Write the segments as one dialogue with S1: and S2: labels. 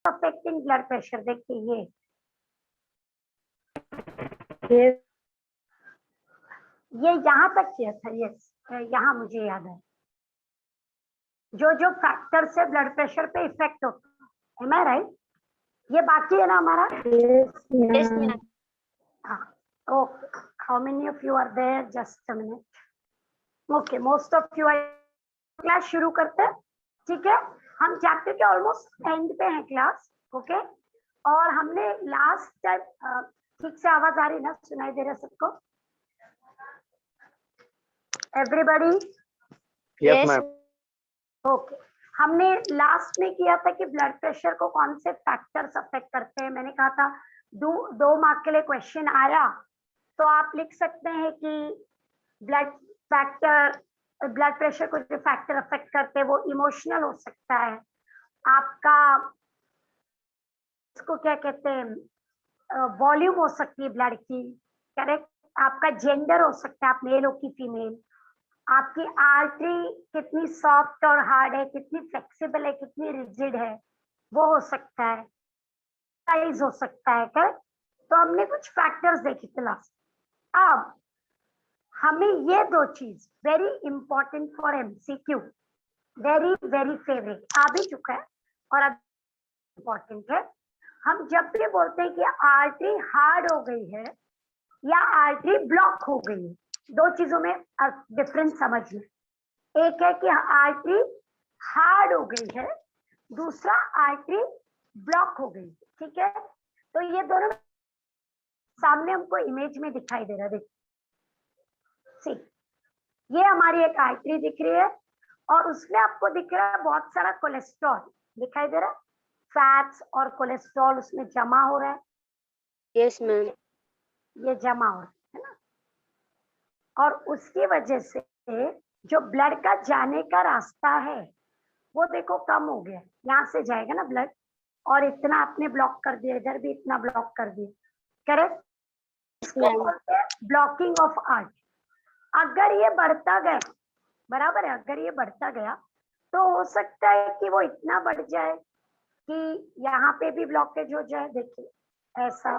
S1: Affecting blood pressure, देखिए ये यहाँ तक किया था, यस यहाँ मुझे याद है, जो जो फैक्टर से ब्लड प्रेशर पे इफेक्ट होता है, एम आई राइट? ये बाकी है ना हमारा?
S2: Yes, ma'am.
S1: Okay, how many of you are there? Just a minute. Okay, most of you are. Class शुरू करते हैं, ठीक है? हम चैप्टर के ऑलमोस्ट एंड पे हैं क्लास, ओके? और हमने लास्ट टाइम, ठीक से आवाज आ रही ना, सुनाई दे रहा सबको? एवरीबॉडी?
S2: Yes, ma'am.
S1: ओके, हमने लास्ट में किया था कि ब्लड प्रेशर को कौन से फैक्टर्स अफेक्ट करते हैं। मैंने कहा था दो मार्क के लिए क्वेश्चन आया तो आप लिख सकते हैं कि ब्लड प्रेशर को जो फैक्टर अफेक्ट करते हैं वो इमोशनल हो सकता है, आपका इसको क्या कहते हैं, वॉल्यूम हो सकती है ब्लड की, करेक्ट? आपका जेंडर हो सकता है, आप मेल हो कि फीमेल, आपकी आर्टरी कितनी सॉफ्ट और हार्ड है, कितनी फ्लेक्सिबल है, कितनी रिजिड है, वो हो सकता है, साइज हो सकता है, करेक्ट? तो हमने कुछ फैक्टर्स देखे थे लास्ट। अब हमें ये दो चीज very important for MCQ, very very favourite, आ भी चुका है और अब इंपॉर्टेंट है। हम जब भी बोलते हैं कि आर्टरी हार्ड हो गई है या आर्टरी ब्लॉक हो गई है, दो चीजों में डिफरेंस समझ लें। एक है कि आर्टरी हार्ड हो गई है, दूसरा आर्टरी ब्लॉक हो गई है, ठीक है? तो ये दोनों सामने हमको इमेज में दिखाई दे रहा है, देखिए ये हमारी एक आर्टरी दिख रही है और उसमें आपको दिख रहा है बहुत सारा कोलेस्ट्रॉल दिखाई दे रहा है, फैट्स और कोलेस्ट्रॉल उसमें जमा हो रहा है।
S2: Yes, ma'am.
S1: ये जमा हो रहा है ना, और उसकी वजह से जो ब्लड का जाने का रास्ता है वो देखो कम हो गया, यहाँ से जाएगा ना ब्लड, और इतना आपने ब्लॉक कर दिया, इधर भी इतना ब्लॉक कर दिया, करेक्ट? इसको बोलते हैं ब्लॉकिंग ऑफ आर्ट। अगर ये बढ़ता गया, बराबर है, अगर ये बढ़ता गया तो हो सकता है कि वो इतना बढ़ जाए कि यहाँ पे भी ब्लॉकेज हो जाए, देखिए ऐसा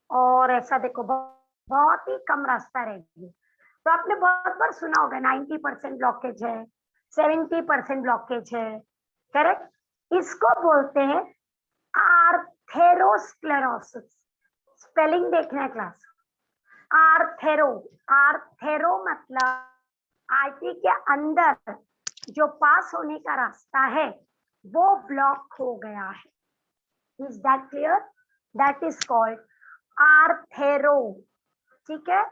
S1: और ऐसा, देखो बहुत ही कम रास्ता रहेगी। तो आपने बहुत बार सुना होगा 90% ब्लॉकेज है, 70% ब्लॉकेज है, करेक्ट? इसको बोलते हैं आर्थेरोस्क्लेरोसिस। स्पेलिंग देखना है क्लास, आर्थेरो, आर्थेरो मतलब आर्टरी के अंदर जो पास होने का रास्ता है वो ब्लॉक हो गया है। Is that clear? That is called आर्थेरो, ठीक है?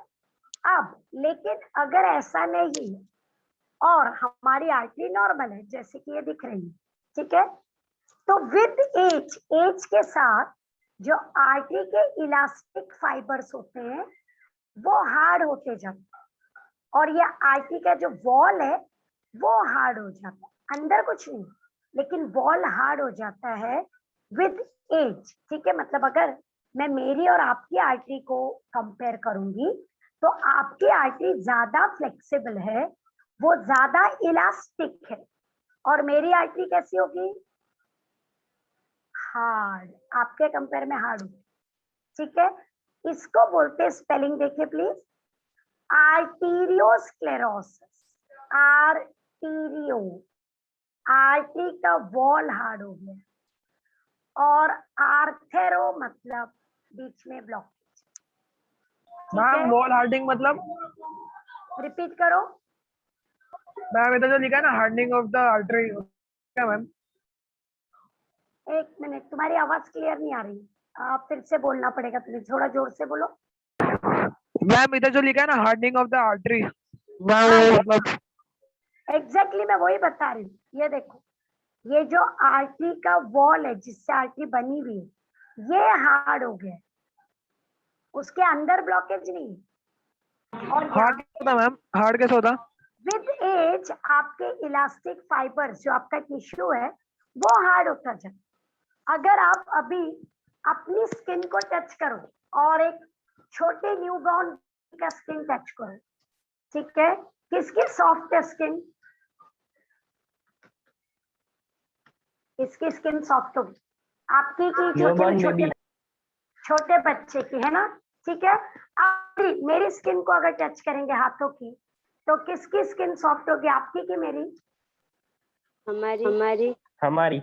S1: अब लेकिन अगर ऐसा नहीं और हमारी आर्टरी नॉर्मल है जैसे कि ये दिख रही है, ठीक है, तो विद एज, एज के साथ जो आर्टरी के इलास्टिक फाइबर्स होते हैं वो हार्ड होते जाते हैं और ये आर्टरी का जो वॉल है वो हार्ड हो जाता है, अंदर कुछ नहीं लेकिन वॉल हार्ड हो जाता है विद एज, ठीक है? मतलब अगर मैं मेरी और आपकी आर्टरी को कंपेयर करूंगी तो आपकी आर्टरी ज्यादा फ्लेक्सिबल है, वो ज्यादा इलास्टिक है, और मेरी आर्टरी कैसी होगी? हार्ड, आपके कंपेयर में हार्ड होगी, ठीक है? इसको बोलते हैं, स्पेलिंग देखिए प्लीज, आर्टीरियोस्क्लेरोसिस। आर्टीरियो, आर्टरी का वॉल हार्ड हो गया, और आर्थेरो मतलब बीच में ब्लॉकेज।
S3: मैम वॉल हार्डनिंग मतलब?
S1: रिपीट करो
S3: मैम इधर जो लिखा है ना हार्डनिंग ऑफ द आर्टरी, क्या मैम?
S1: एक मिनट, तुम्हारी आवाज क्लियर नहीं आ रही, आप फिर से बोलना पड़ेगा, तुम्हें थोड़ा जोर से बोलो।
S3: मैम इधर जो लिखा है ना हार्डनिंग ऑफ द आर्टरी, मतलब
S1: एग्जैक्टली मैं वही बता रही हूँ। ये देखो, ये जो आर्टरी का वॉल है जिससे आर्टरी बनी हुई है ये हार्ड हो गया, उसके अंदर ब्लॉकेज नहीं, और
S3: हार्ड होता मैम, हार्ड कैसे होता?
S1: विद एज आपके इलास्टिक फाइबर्स जो आपका टिश्यू है वो हार्ड होता जाए। अगर आप अभी अपनी स्किन को टच करो और एक छोटे न्यूबॉर्न का स्किन टच करो, ठीक है, किसकी सॉफ्ट है स्किन? किसकी स्किन सॉफ्ट होगी? आपकी की
S4: Newborn
S1: छोटे
S4: baby.
S1: छोटे बच्चे की, है ना? ठीक है। आप मेरी स्किन को अगर टच करेंगे हाथों की, तो किसकी स्किन सॉफ्ट होगी, आपकी की मेरी?
S2: हमारी
S4: हमारी.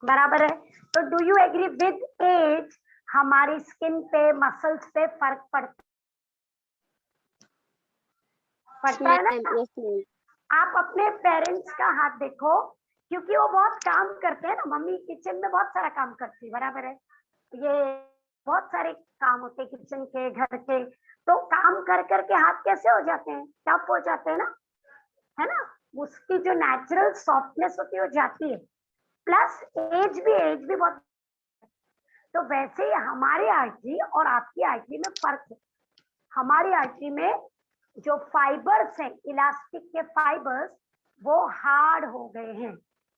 S1: बराबर है। तो do you agree with age हमारी स्किन पे, मसल्स पे फर्क पड़ता है ना?
S2: Yes ma'am.
S1: आप अपने पेरेंट्स का हाथ देखो, क्योंकि वो बहुत काम करते हैं ना, मम्मी किचन में बहुत सारा काम करती है, बराबर है? ये बहुत सारे काम होते हैं किचन के, घर के, तो काम कर करके हाथ कैसे हो जाते हैं, टफ हो जाते हैं ना, है ना? उसकी जो नेचुरल सॉफ्टनेस होती है वो जाती है, प्लस एज भी बहुत। तो वैसे ही हमारी आर्टरी और आपकी आर्टरी में फर्क है। हमारी आर्टरी में जो फाइबर्स हैं, इलास्टिक के फाइबर्स, वो हार्ड हो गए हैं।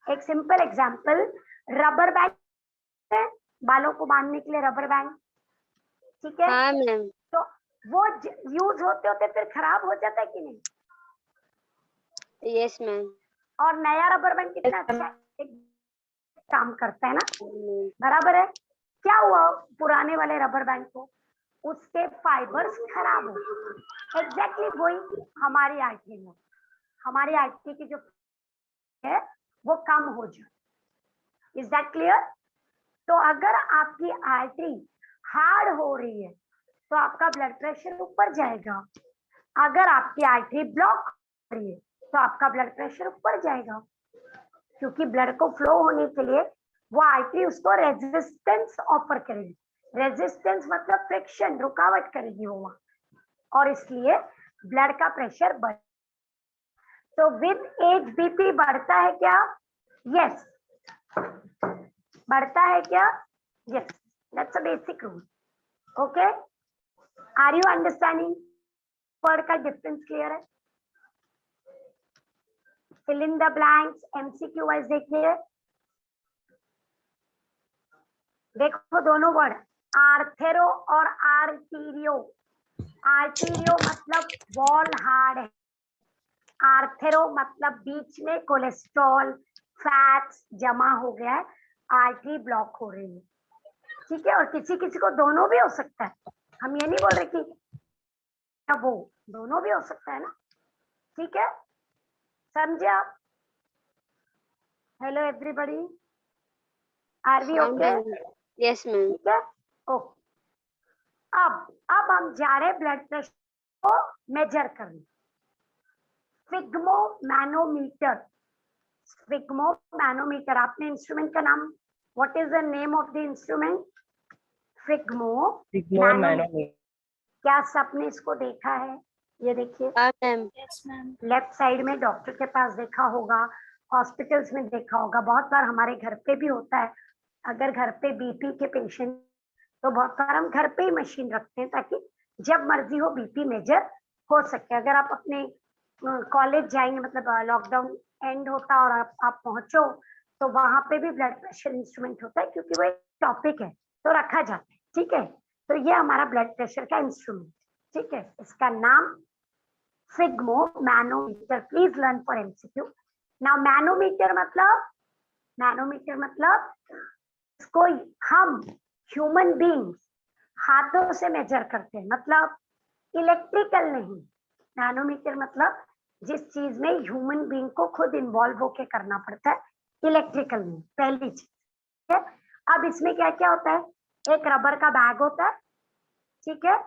S1: एक सिंपल एग्जांपल, रबर बैंड है, बालों को बांधने के लिए रबर बैंड, ठीक है?
S2: हाँ मैम।
S1: तो वो यूज होते होते फिर खराब हो जाता है कि नहीं?
S2: Yes ma'am.
S1: और नया रबर बैंड कितना अच्छा काम करता है ना, बराबर है? क्या हुआ पुराने वाले रबर बैंड को? उसके फाइबर्स खराब हो। एग्जैक्टली वही हमारी आर्टरी में, हमारी आर्टरी की जो है वो कम हो जाए। Is that clear? तो अगर आपकी आर्टरी हार्ड हो रही है तो आपका ब्लड प्रेशर ऊपर जाएगा। अगर आपकी आर्टरी ब्लॉक हो रही है तो आपका ब्लड प्रेशर ऊपर जाएगा, क्योंकि ब्लड को फ्लो होने के लिए वो आर्टरी उसको रेजिस्टेंस ऑफर करेगी। रेजिस्टेंस मतलब फ्रिक्शन, रुकावट करेगी वो वहां, और इसलिए ब्लड का प्रेशर बढ़। तो विद एज बीपी बढ़ता है क्या? यस, बढ़ता है क्या? Yes, that's a basic rule. Okay, are you understanding? Word का डिफरेंस क्लियर है? Fill in the blanks, MCQ wise देखिए। देखो दोनों वर्ड, आर्थेरो और आर्टीरियो। आर्टीरियो मतलब वॉल हार्ड है, आर्थेरो मतलब बीच में कोलेस्ट्रॉल फैट्स जमा हो गया है, आर्टरी ब्लॉक हो रही है, ठीक है? और किसी किसी को दोनों भी हो सकता है, हम ये नहीं बोल रहे कि वो, दोनों भी हो सकता है ना, ठीक है? समझे आप? Hello everybody, are we okay?
S2: Yes ma'am.
S1: ठीक है, ओके। अब हम जा रहे हैं ब्लड प्रेशर को मेजर करने। स्फिग्मोमैनोमीटर, स्फिग्मोमैनोमीटर, आपने इंस्ट्रूमेंट का नाम, what is the name of the instrument? Sphygmomanometer. क्या सबने इसको देखा है? ये देखिए,
S2: हाँ मैम।
S1: लेफ्ट साइड में डॉक्टर के पास देखा होगा, हॉस्पिटल्स में देखा होगा, बहुत बार हमारे घर पे भी होता है। अगर घर पे बीपी के पेशेंट, तो बहुत बार हम घर पे ही मशीन रखते हैं ताकि जब मर्जी हो बीपी मेजर हो सके। अगर आप अपने कॉलेज जाएंगे, मतलब लॉकडाउन एंड होता और आप पहुंचो, तो वहां पे भी ब्लड प्रेशर इंस्ट्रूमेंट होता है, क्योंकि वो एक टॉपिक है तो रखा जाता है, ठीक है? तो ये हमारा ब्लड प्रेशर का इंस्ट्रूमेंट, ठीक है? इसका नाम sphygmomanometer. Please learn for MCQ. Now manometer मतलब इसको हम ह्यूमन बींग्स हाथों से मेजर करते हैं, मतलब इलेक्ट्रिकल नहीं। मैनोमीटर मतलब जिस चीज में ह्यूमन बींग को खुद इन्वॉल्व होके करना पड़ता है, इलेक्ट्रिकल नहीं, पहली चीज, ठीक है? अब इसमें क्या क्या होता है? एक रबर का बैग होता है, ठीक है?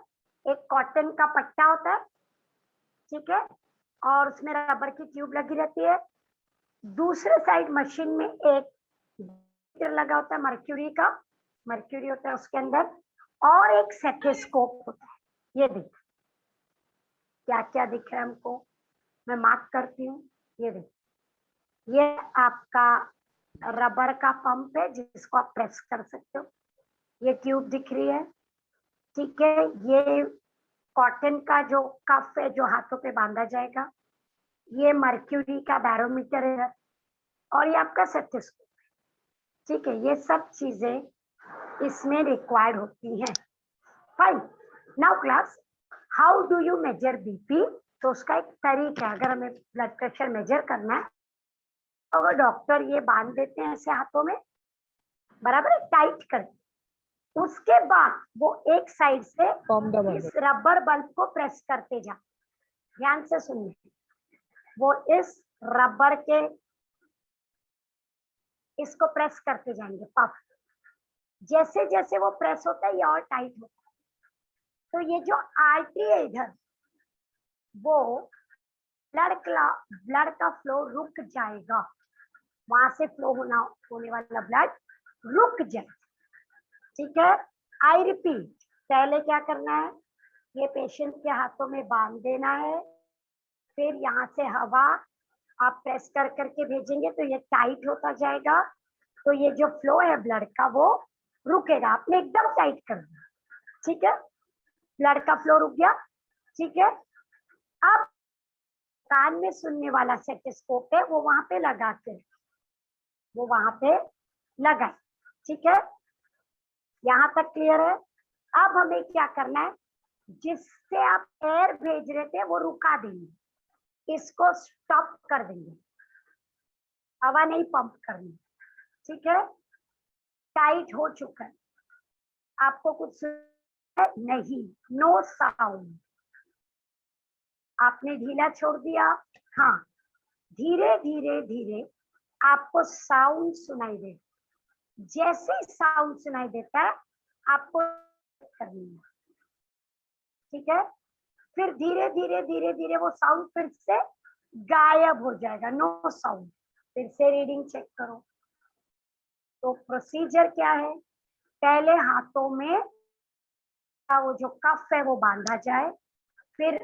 S1: एक कॉटन का पट्टा होता है, ठीक है? और उसमें रबर की ट्यूब लगी रहती है। दूसरे साइड मशीन में एक मीटर लगा होता है, मर्क्यूरी होता है उसके अंदर, और एक स्टेथोस्कोप होता है। ये देखिए क्या क्या दिख रहा है हमको, मैं मार्क करती हूँ। ये देखिए, ये आपका रबर का पंप है जिसको आप प्रेस कर सकते हो। ये ट्यूब दिख रही है, ठीक है? ये कॉटन का जो कफ है जो हाथों पे बांधा जाएगा। ये मर्क्यूरी का बैरोमीटर है, और ये आपका स्टेथोस्कोप, ठीक है? ये सब चीजें इसमें रिक्वायर्ड होती हैं। Fine, now class, how do you measure BP? तो उसका एक तरीका है, अगर हमें ब्लड प्रेशर मेजर करना है, अगर डॉक्टर ये बांध देते हैं ऐसे हाथों में, बराबर है, टाइट कर। उसके बाद वो एक साइड से
S3: Pump the
S1: इस
S3: bubble.
S1: रबर बल्ब को प्रेस करते जा। ध्यान से सुनिए, वो इस रबर के इसको प्रेस करते जाएंगे पफ। जैसे जैसे वो प्रेस होता है ये और टाइट होता है। तो ये जो आर्टरी है इधर, वो ब्लड का फ्लो रुक जाएगा, वहां से फ्लो होने वाला ब्लड रुक जाए। ठीक है, आई रिपीट, पहले क्या करना है, ये पेशेंट के हाथों में बांध देना है, फिर यहाँ से हवा आप प्रेस कर करके भेजेंगे तो ये टाइट होता जाएगा। तो ये जो फ्लो है ब्लड का वो रुकेगा, आपने एकदम टाइट कर दिया। ठीक है, ब्लड का फ्लो रुक गया। ठीक है, अब कान में सुनने वाला स्टेथोस्कोप है वो वहां पे लगा के, वो वहां पे लगाए। ठीक है, यहाँ तक क्लियर है। अब हमें क्या करना है, जिससे आप एयर भेज रहे थे वो रुका देंगे, इसको स्टॉप कर देंगे, हवा नहीं पंप करनी। ठीक है, टाइट हो चुका है, आपको कुछ नहीं, नो साउंड, आपने ढीला छोड़ दिया। हाँ, धीरे धीरे धीरे आपको साउंड सुनाई दे, जैसे साउंड सुनाई देता है आपको करनी है। ठीक है, फिर धीरे धीरे धीरे धीरे वो साउंड फिर से गायब हो जाएगा, नो साउंड। फिर से रीडिंग चेक करो। तो प्रोसीजर क्या है, पहले हाथों में वो जो कफ है वो बांधा जाए, फिर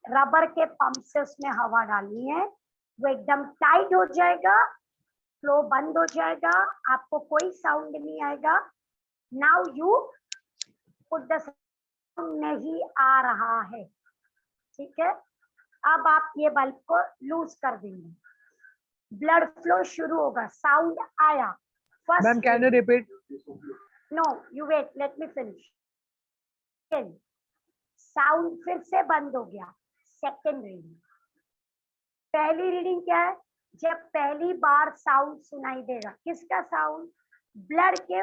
S1: रबर के पंप से उसमें हवा डालनी है, वो एकदम टाइट हो जाएगा, फ्लो बंद हो जाएगा, आपको कोई साउंड नहीं आएगा। Now you put the sound, नहीं आ रहा है। ठीक है, अब आप ये बल्ब को लूज कर देंगे, ब्लड फ्लो शुरू होगा, साउंड आया first.
S3: Ma'am, can you repeat?
S1: No you wait, let me finish. Sound फिर से बंद हो गया, सेकेंड रीडिंग। पहली रीडिंग क्या है, जब पहली बार साउंड सुनाई देगा, किसका साउंड, ब्लड के।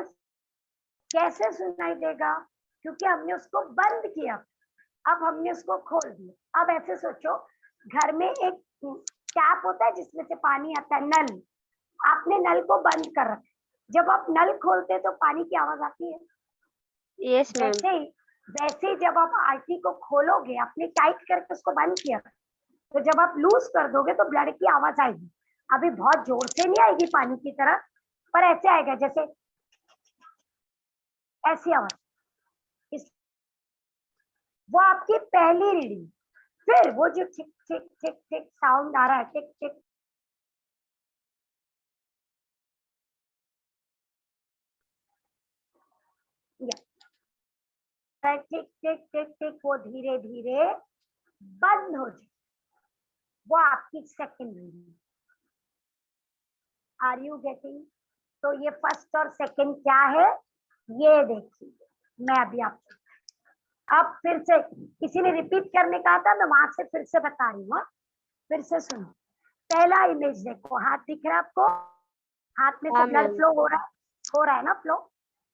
S1: कैसे सुनाई देगा, क्योंकि हमने उसको बंद किया, अब हमने उसको खोल दिया। अब ऐसे सोचो, घर में एक टैप होता है जिसमें से पानी आता है, नल, आपने नल को बंद कर रखा, जब आप नल खोलते तो पानी की आवाज आती है।
S2: Yes, ma'am.
S1: वैसे ही जब आप आरटी को खोलोगे, आपने टाइट करके उसको बंद किया, तो जब आप लूज कर दोगे तो ब्लड की आवाज आएगी। अभी बहुत जोर से नहीं आएगी पानी की तरह, पर ऐसे आएगा जैसे ऐसी आवाज। वो आपकी पहली रीडिंग। फिर वो जो टिक टिक टिक टिक साउंड आ रहा है, टिक टिक, टिक टिक टिक टिक, वो धीरे धीरे बंद हो जाए, वो आपकी second reading. Are you getting? तो ये फर्स्ट और सेकंड क्या है, ये देखिए, मैं अभी आपको, अब फिर से किसी ने रिपीट करने कहा था, मैं वहां से फिर से बता रही हूँ, फिर से सुनो। पहला इमेज देखो, हाथ दिख रहा है आपको, हाथ में से ब्लड फ्लो हो रहा है ना फ्लो।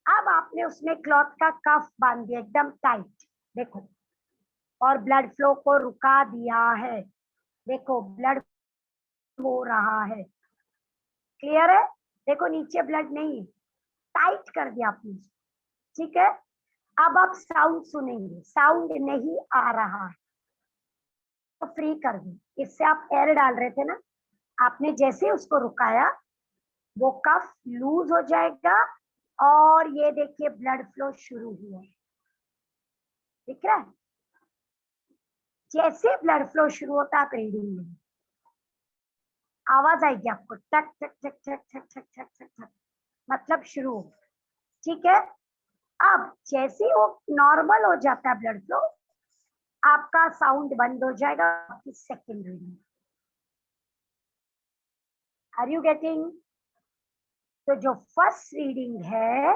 S1: अब आपने उसमें क्लॉथ का कफ बांध दिया एकदम टाइट, देखो, और ब्लड फ्लो को रुका दिया है, देखो ब्लड हो रहा है, क्लियर है? देखो नीचे ब्लड नहीं है, टाइट कर दिया आपने, ठीक है। अब आप साउंड सुनेंगे, साउंड नहीं आ रहा है तो फ्री कर दो, इससे आप एयर डाल रहे थे ना, आपने जैसे उसको रुकाया वो कफ लूज हो जाएगा और ये देखिए ब्लड फ्लो शुरू हुआ, दिख रहा है? जैसे ब्लड फ्लो शुरू होता है आप रीडिंग में आवाज आएगी आपको, टक टक टक टक टक टक टक टक टक, मतलब शुरू हो, ठीक है। अब जैसे ही वो नॉर्मल हो जाता है ब्लड फ्लो, आपका साउंड बंद हो जाएगा, आपकी second reading. Are you getting? तो जो फर्स्ट रीडिंग है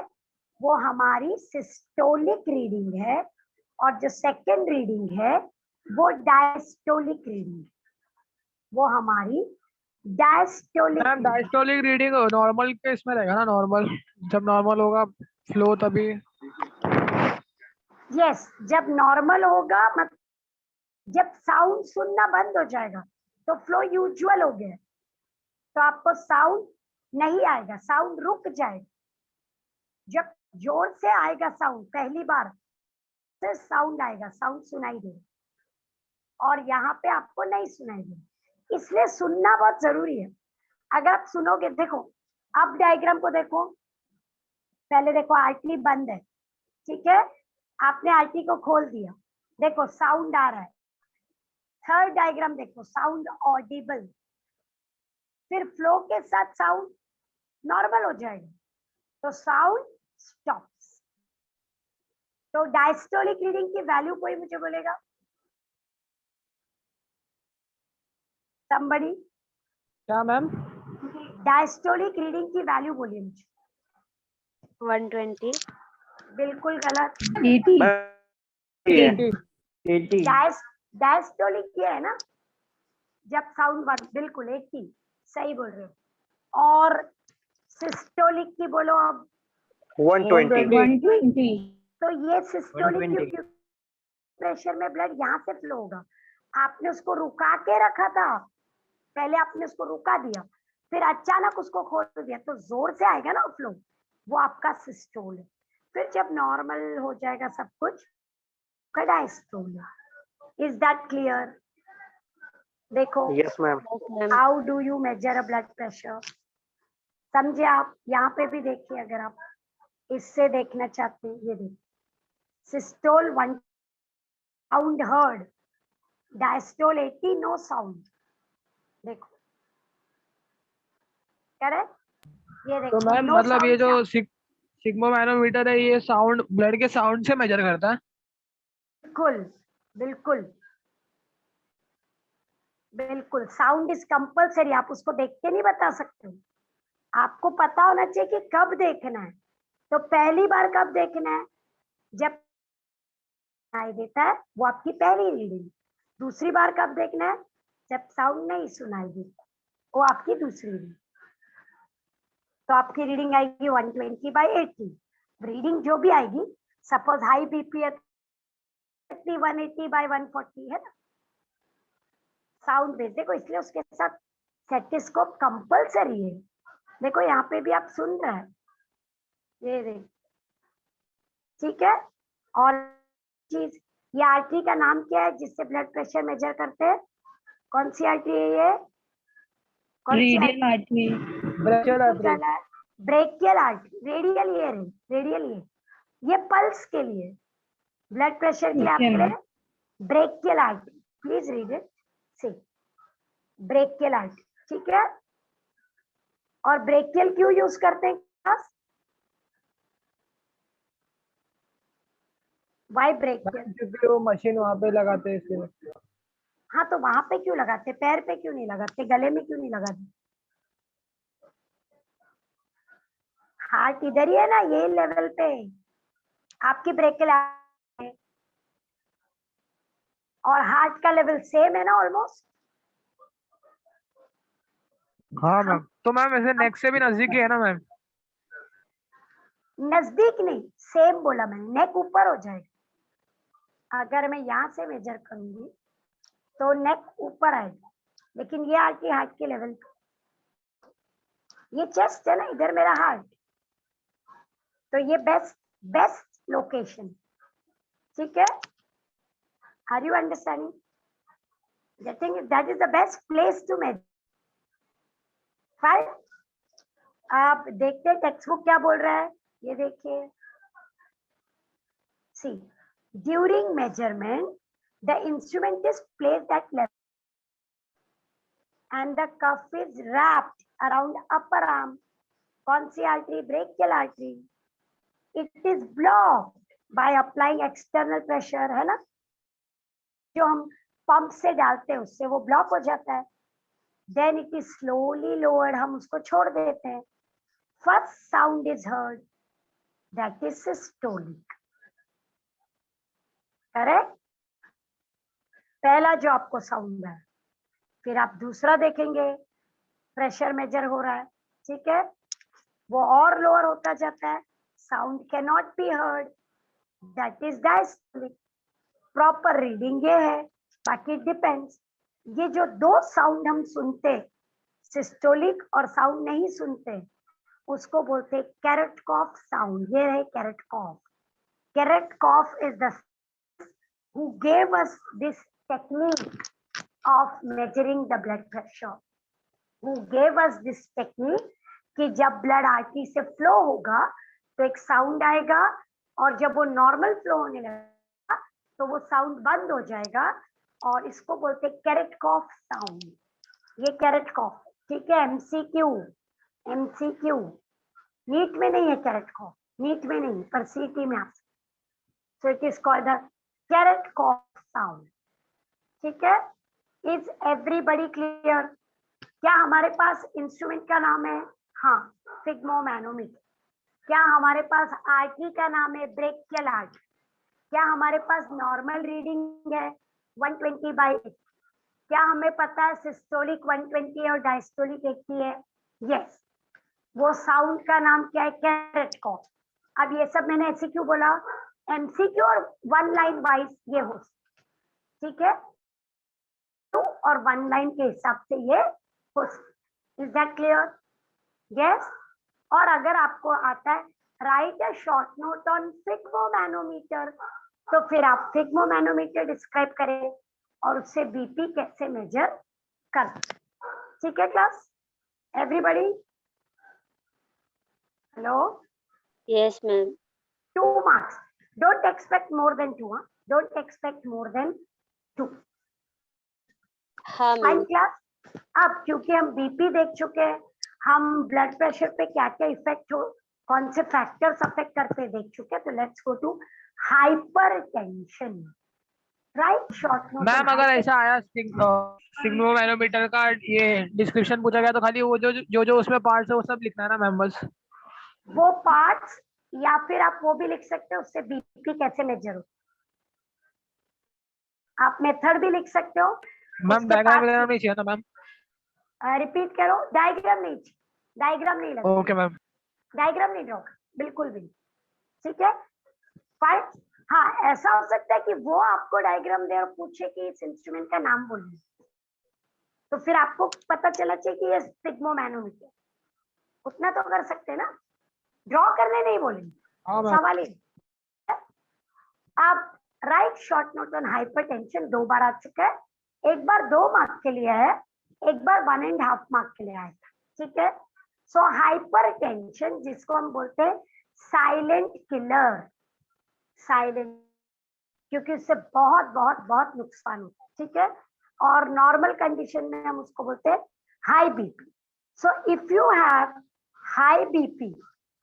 S1: वो हमारी सिस्टोलिक रीडिंग है और जो सेकेंड रीडिंग है वो डायस्टोलिक रीडिंग है, वो हमारी diastolic
S3: ma'am diastolic reading normal के इसमें रहेगा ना, नॉर्मल जब नॉर्मल होगा फ्लो तभी।
S1: यस, जब नॉर्मल होगा मतलब जब साउंड सुनना बंद हो जाएगा तो फ्लो यूजुअल हो गया, तो आपको साउंड नहीं आएगा, साउंड रुक जाएगा। जब जोर से आएगा साउंड, पहली बार से साउंड आएगा, साउंड सुनाई दे, और यहाँ पे आपको नहीं सुनाई दे, इसलिए सुनना बहुत जरूरी है। अगर आप सुनोगे, देखो अब डायग्राम को देखो, पहले देखो आर्टरी बंद है, ठीक है, आपने आर्टरी को खोल दिया, देखो साउंड आ रहा है। थर्ड डायग्राम देखो, साउंड ऑडिबल, फिर फ्लो के साथ साउंड नॉर्मल हो जाएगा, तो साउंड स्टॉप्स। तो डायस्टोलिक रीडिंग की वैल्यू कोई मुझे बोलेगा, somebody?
S3: क्या मैम?
S1: डायस्टोलिक रीडिंग की वैल्यू बोलिए मुझे।
S2: 120.
S1: बिल्कुल गलत।
S3: 80।
S1: डायस्टोलिक ये है ना, जब साउंड वन, बिल्कुल 80 सही बोल रहे हो। और सिस्टोलिक की बोलो अब।
S4: 120.
S1: तो ये सिस्टोलिक क्योंकि प्रेशर में ब्लड यहाँ से फ्लो होगा, आपने उसको रुका के रखा था, पहले आपने उसको रुका दिया, फिर अचानक उसको खोल दिया, तो जोर से आएगा ना फ्लो, वो आपका सिस्टोल है। फिर जब नॉर्मल हो जाएगा सब कुछ, डायस्टोल है। Is that clear? देखो,
S4: Yes, ma'am.
S1: How do you measure a blood pressure, समझे आप? यहाँ पे भी देखिए, अगर आप इससे देखना चाहते हैं, ये देखिए, systole 1 sound heard, diastole 80 no sound. देखो करेक्ट, ये
S3: तो
S1: देखो
S3: मैम
S1: नो
S3: मतलब ये
S1: साउंड।
S3: जो सिग्मा मैनोमीटर है, ये साउंड ब्लड के साउंड से मेजर करता है?
S1: बिल्कुल बिल्कुल बिल्कुल, साउंड इज कंपलसरी, आप उसको देख के नहीं बता सकते हो, आपको पता होना चाहिए कि कब देखना है। तो पहली बार कब देखना है, जब सुनाई देता है, वो आपकी पहली रीडिंग। दूसरी बार कब देखना है, जब साउंड नहीं सुनाई देता, वो आपकी दूसरी रीडिंग। तो आपकी रीडिंग आएगी 120/80। रीडिंग जो भी आएगी, सपोज हाई बीपी है 180/140 है ना, साउंड बेस। देखो इसलिए उसके साथ स्टेथोस्कोप कंपलसरी है। देखो यहाँ पे भी आप सुन रहे हैं, ये देख, ठीक है। और चीज, ये आर्टरी का नाम क्या है जिससे ब्लड प्रेशर मेजर करते हैं? कौन सी आर्टरी है ये? कौन सी
S4: Radial artery.
S3: Brachial artery.
S1: Brachial artery. Radial ये है, रेडियल ये पल्स के लिए, ब्लड प्रेशर के लिए आप
S4: Okay,
S1: बोले
S4: ma'am.
S1: Brachial artery. Please read it, see brachial artery, ठीक है। और ब्रेकियल क्यों यूज करते हैं क्लास? Y brachial?
S3: क्योंकि वो मशीन वहां पे लगाते हैं इसलिए।
S1: हाँ, तो वहां पे क्यों लगाते, पैर पे क्यों नहीं लगाते, गले में क्यों नहीं लगाते? हार्ट इधर ही है ना, ये लेवल पे आपकी ब्रेकियल है, और हार्ट का लेवल सेम है ना ऑलमोस्ट।
S3: हाँ मैम, तो मैम ऐसे नेक से भी नजदीक ही है ना मैम?
S1: नजदीक नहीं, सेम बोला मैंने, नेक ऊपर हो जाएगा। अगर मैं यहाँ से मेजर करूंगी तो नेक ऊपर आएगा, लेकिन ये आर्टरी हार्ट के लेवल पे, ये चेस्ट है ना, इधर मेरा हार्ट, तो ये बेस्ट बेस्ट लोकेशन, ठीक है। Are you understanding? Getting it? That is the best place to measure. Fine, आप देखते हैं टेक्स्ट बुक क्या बोल रहा है, ये देखिए। See, during measurement the instrument is placed at left and the cuff is wrapped around upper arm. कौन सी artery? Brachial artery. It is blocked by applying external pressure, है ना, जो हम पंप से डालते हैं उससे वो ब्लॉक हो जाता है। Then it is slowly lowered, हम उसको छोड़ देते हैं। First sound is heard, that is systolic, correct. पहला जो आपको साउंड है, फिर आप दूसरा देखेंगे, प्रेशर मेजर हो रहा है, ठीक है, वो और लोअर होता जाता है, sound can not be heard, that is diastolic. Proper reading ये है, बाकी डिपेंड्स। ये जो दो साउंड हम सुनते, सिस्टोलिक और साउंड नहीं सुनते, उसको बोलते कैरेटकॉफ साउंड। ये है Korotkoff. Korotkoff is the who gave us this technique of measuring the blood pressure, who gave us this technique कि जब ब्लड आर्टरी से फ्लो होगा तो एक साउंड आएगा, और जब वो नॉर्मल फ्लो होने लगेगा तो वो साउंड बंद हो जाएगा, और इसको बोलते कैरेटकॉफ साउंड। ये कैरेटकॉफ, ठीक है। एमसीक्यू, एमसीक्यू नीट में नहीं है कैरेटकॉफ, नीट में नहीं, पर सीटी में आप, so it is called the Korotkoff sound, ठीक है। Is everybody clear? क्या हमारे पास इंस्ट्रूमेंट का नाम है? हाँ, स्फिग्मोमैनोमीटर। क्या हमारे पास आर्टरी का नाम है? Brachial artery. क्या हमारे पास नॉर्मल रीडिंग है 120/8? क्या हमें पता है सिस्टोलिक 120 और डायस्टोलिक 80 है? यस। वो साउंड का नाम क्या है? कैरेटकॉफ। अब ये सब मैंने ऐसे क्यों बोला? एमसीक्यू और वन लाइन वाइज ये हो, ठीक है, और वन लाइन के हिसाब से ये हो। Is that clear? यस। और अगर आपको आता है right a short note on sphygmomanometer, तो फिर आप स्फिग्मोमैनोमीटर डिस्क्राइब करें और उससे बीपी कैसे मेजर कर, ठीक है class? Everybody hello?
S2: Yes, ma'am.
S1: 2 marks. Don't expect more than 2. Huh? Don't expect more than 2.
S2: हाँ
S1: फाइन
S2: मैम।
S1: क्लास। अब क्योंकि हम बीपी देख चुके हैं, हम ब्लड प्रेशर पे क्या क्या इफेक्ट हो, कौन से फैक्टर्स अफेक्ट करते देख चुके हैं, तो let's go to hypertension. Right, short note.
S3: Ma'am अगर ऐसा आया स्फिग्मोमैनोमीटर का ये डिस्क्रिप्शन पूछा गया तो खाली वो जो उसमें पार्ट्स है वो सब लिखना है ना मैम बस?
S1: वो पार्ट्स, या फिर आप वो भी लिख सकते हो उससे बीपी कैसे मेजर हो, आप मेथड भी लिख सकते हो।
S3: मैम डायग्राम नहीं चाहिए ना मैम?
S1: रिपीट करो, डायग्राम नहीं, डायग्राम नहीं लगता,
S3: ओके मैम।
S1: डायग्राम नहीं ड्रॉ, बिल्कुल भी, ठीक है, फाइन। हाँ, ऐसा हो सकता है कि वो आपको डायग्राम दे और पूछे कि इस इंस्ट्रूमेंट का नाम बोलिए, तो फिर आपको पता चला चाहिए कि ये स्फिग्मोमैनोमीटर, उतना तो कर सकते हैं ना, ड्रॉ करने नहीं बोलेंगे,
S3: हाँ मैम।
S1: सवाल ही। आप right short note on hypertension 2 बार आ चुका है, एक बार 2 मार्क के लिए है, एक बार 1.5 मार्क के लिए आया था, ठीक है। सो हाइपरटेंशन, जिसको हम बोलते हैं साइलेंट किलर, साइलेंट, क्योंकि उससे बहुत बहुत बहुत नुकसान होता है, ठीक है। और नॉर्मल कंडीशन में हम उसको बोलते हैं high BP. So if you have high BP,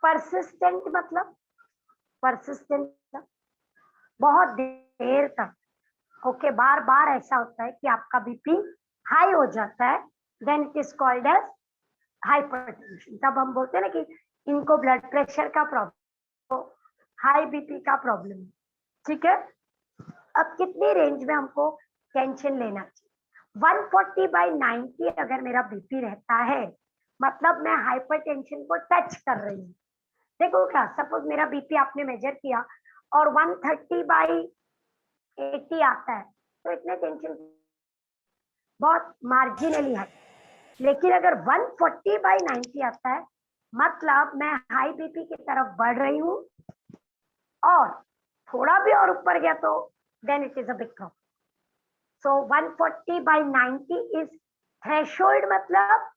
S1: persistent मतलब परसिस्टेंट बहुत देर तक, ओके, बार बार ऐसा होता है कि आपका बीपी हाई हो जाता है, then it is called as hypertension. तब हम बोलते हैं ना कि इनको ब्लड प्रेशर का प्रॉब्लम, हाई बीपी का प्रॉब्लम, ठीक है। अब कितनी रेंज में हमको टेंशन लेना चाहिए? 140/90 अगर मेरा बीपी रहता है, मतलब मैं हाइपरटेंशन को टच कर रही हूँ। देखो क्या, सपोज मेरा बीपी आपने मेजर किया और 130/80 आता है, तो इतने टेंशन बहुत मार्जिनली है। लेकिन अगर 140/90 आता है, मतलब मैं हाई बीपी की तरफ बढ़ रही हूँ, और थोड़ा भी और ऊपर गया तो then it is a big problem. So 140/90 is threshold, मतलब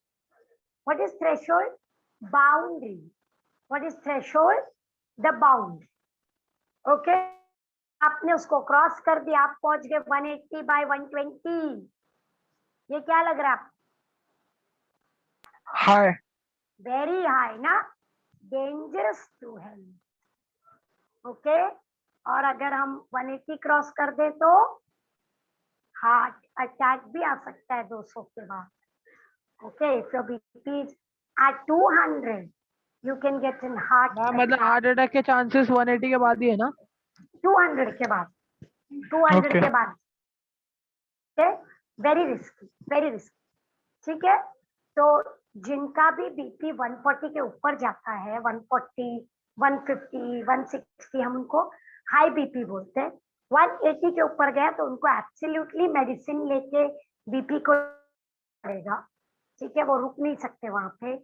S1: what is threshold? Boundary. What is threshold? The boundary. Okay? आपने उसको क्रॉस कर दिया, आप पहुंच गए 180/120। ये क्या लग रहा है?
S3: हाई,
S1: वेरी हाई ना, डेंजरस टू हेल्थ, ओके। और अगर हम 180 क्रॉस कर दे तो हार्ट अटैक भी आ सकता है 200 के बाद, okay. If your BP is at 200, you can get in heart
S3: मतलब हार्ट अटैक के चांसेस 180 के बाद ही है ना?
S1: 200 के बाद, 200
S3: Okay.
S1: के बाद, वेरी रिस्की, वेरी रिस्की, ठीक है। तो जिनका भी बीपी 140 के ऊपर जाता है, 140, 150, 160, हम उनको हाई बीपी बोलते हैं। 180 के ऊपर गया तो उनको एब्सोल्युटली मेडिसिन लेके बीपी को पड़ेगा, ठीक है, वो रुक नहीं सकते वहां पे।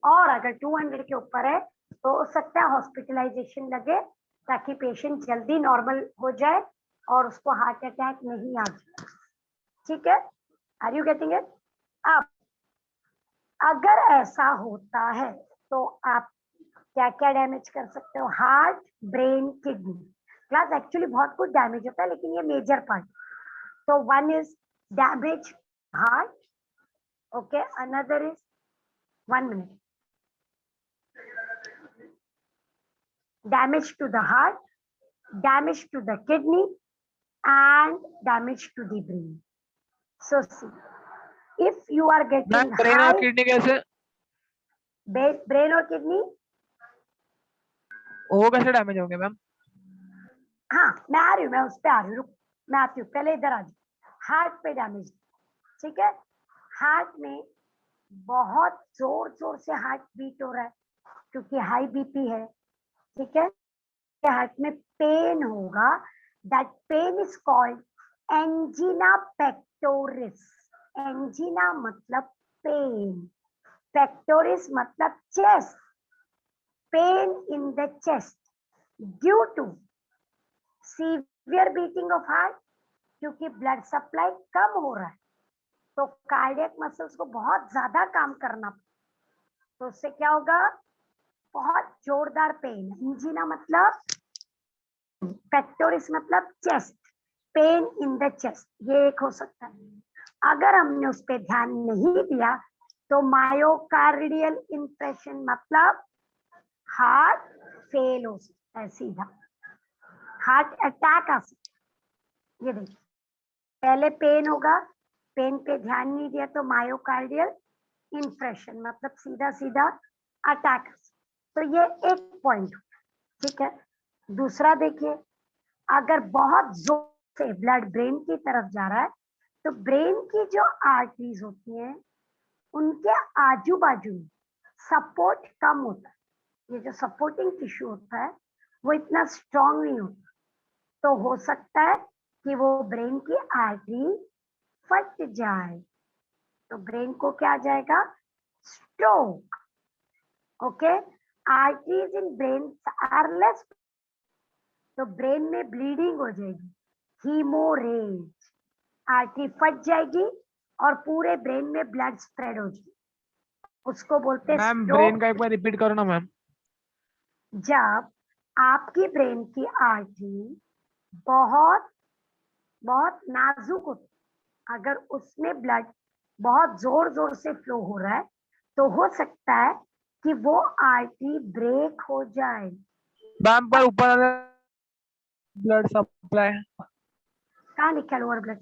S1: और अगर 200 के ऊपर है तो हो सकता है हॉस्पिटलाइजेशन लगे, ताकि पेशेंट जल्दी नॉर्मल हो जाए और उसको हार्ट अटैक नहीं आ जाए, ठीक है। Are you getting it? अब अगर ऐसा होता है तो आप क्या क्या डैमेज कर सकते हो? Heart, brain, kidney. Class actually बहुत कुछ डैमेज होता है, लेकिन ये मेजर पार्ट। तो one is damage heart, okay, another is, 1 minute, damage to the heart, damage to the kidney, and damage to the brain. So see, if you are
S3: ma'am
S1: getting
S3: brain और
S1: high
S3: kidney कैसे,
S1: brain और kidney,
S3: वो कैसे damage होंगे ma'am?
S1: हाँ मैं आ रही हूँ, मैं उस पे आ रही हूँ, रुक, मैं आती हूँ, पहले इधर आ जाओ। हार्ट पे डैमेज, ठीक है। हार्ट में बहुत जोर जोर से हार्ट बीट हो रहा है क्योंकि हाई बीपी है, ठीक है। हार्ट में पेन होगा, that pain is called angina pectoris. Angina मतलब पेन, पेक्टोरिस मतलब chest, pain in the chest due to severe beating of heart, क्योंकि ब्लड सप्लाई कम हो रहा है तो कार्डियक मसल्स को बहुत ज्यादा काम करना, तो उससे क्या होगा? बहुत जोरदार पेन। एंजीना मतलब, पेक्टोरिस मतलब chest, pain in the chest, ये एक हो सकता है। अगर हमने उस पर ध्यान नहीं दिया तो मायोकार्डियल इंफ्रेक्शन मतलब हार्ट फेल हो सकता है, सीधा हार्ट अटैक आ सकता है। ये देखिए, पहले पेन होगा, पेन पे ध्यान नहीं दिया तो मायोकार्डियल इंफ्रेक्शन मतलब सीधा सीधा अटैक। तो ये एक पॉइंट, ठीक है। दूसरा देखिए, अगर बहुत जोर से ब्लड ब्रेन की तरफ जा रहा है तो ब्रेन की जो आर्टरीज होती हैं उनके आजू बाजू में सपोर्ट कम होता है, ये जो सपोर्टिंग टिश्यू होता है वो इतना स्ट्रांग नहीं होता, तो हो सकता है कि वो ब्रेन की आर्टरी फट जाए, तो ब्रेन को क्या आ जाएगा? Stroke, okay. Arteries in brain are less, तो ब्रेन में ब्लीडिंग हो जाएगी, हीमोरेज, आर्टरी फट जाएगी और पूरे ब्रेन में ब्लड स्प्रेड हो जाएगी, उसको बोलते हैं
S3: मैम ब्रेन का
S1: स्ट्रोक।
S3: एक बार रिपीट करो ना मैम।
S1: जब आपकी ब्रेन की आर्टरी बहुत बहुत नाजुक होती, अगर उसमें ब्लड बहुत जोर जोर से फ्लो हो रहा है तो हो सकता है कि वो आर्टरी ब्रेक हो जाए।
S3: मैम पर ऊपर ब्लड सप्लाई,
S1: कहाँ लिखा लोअर ब्लड?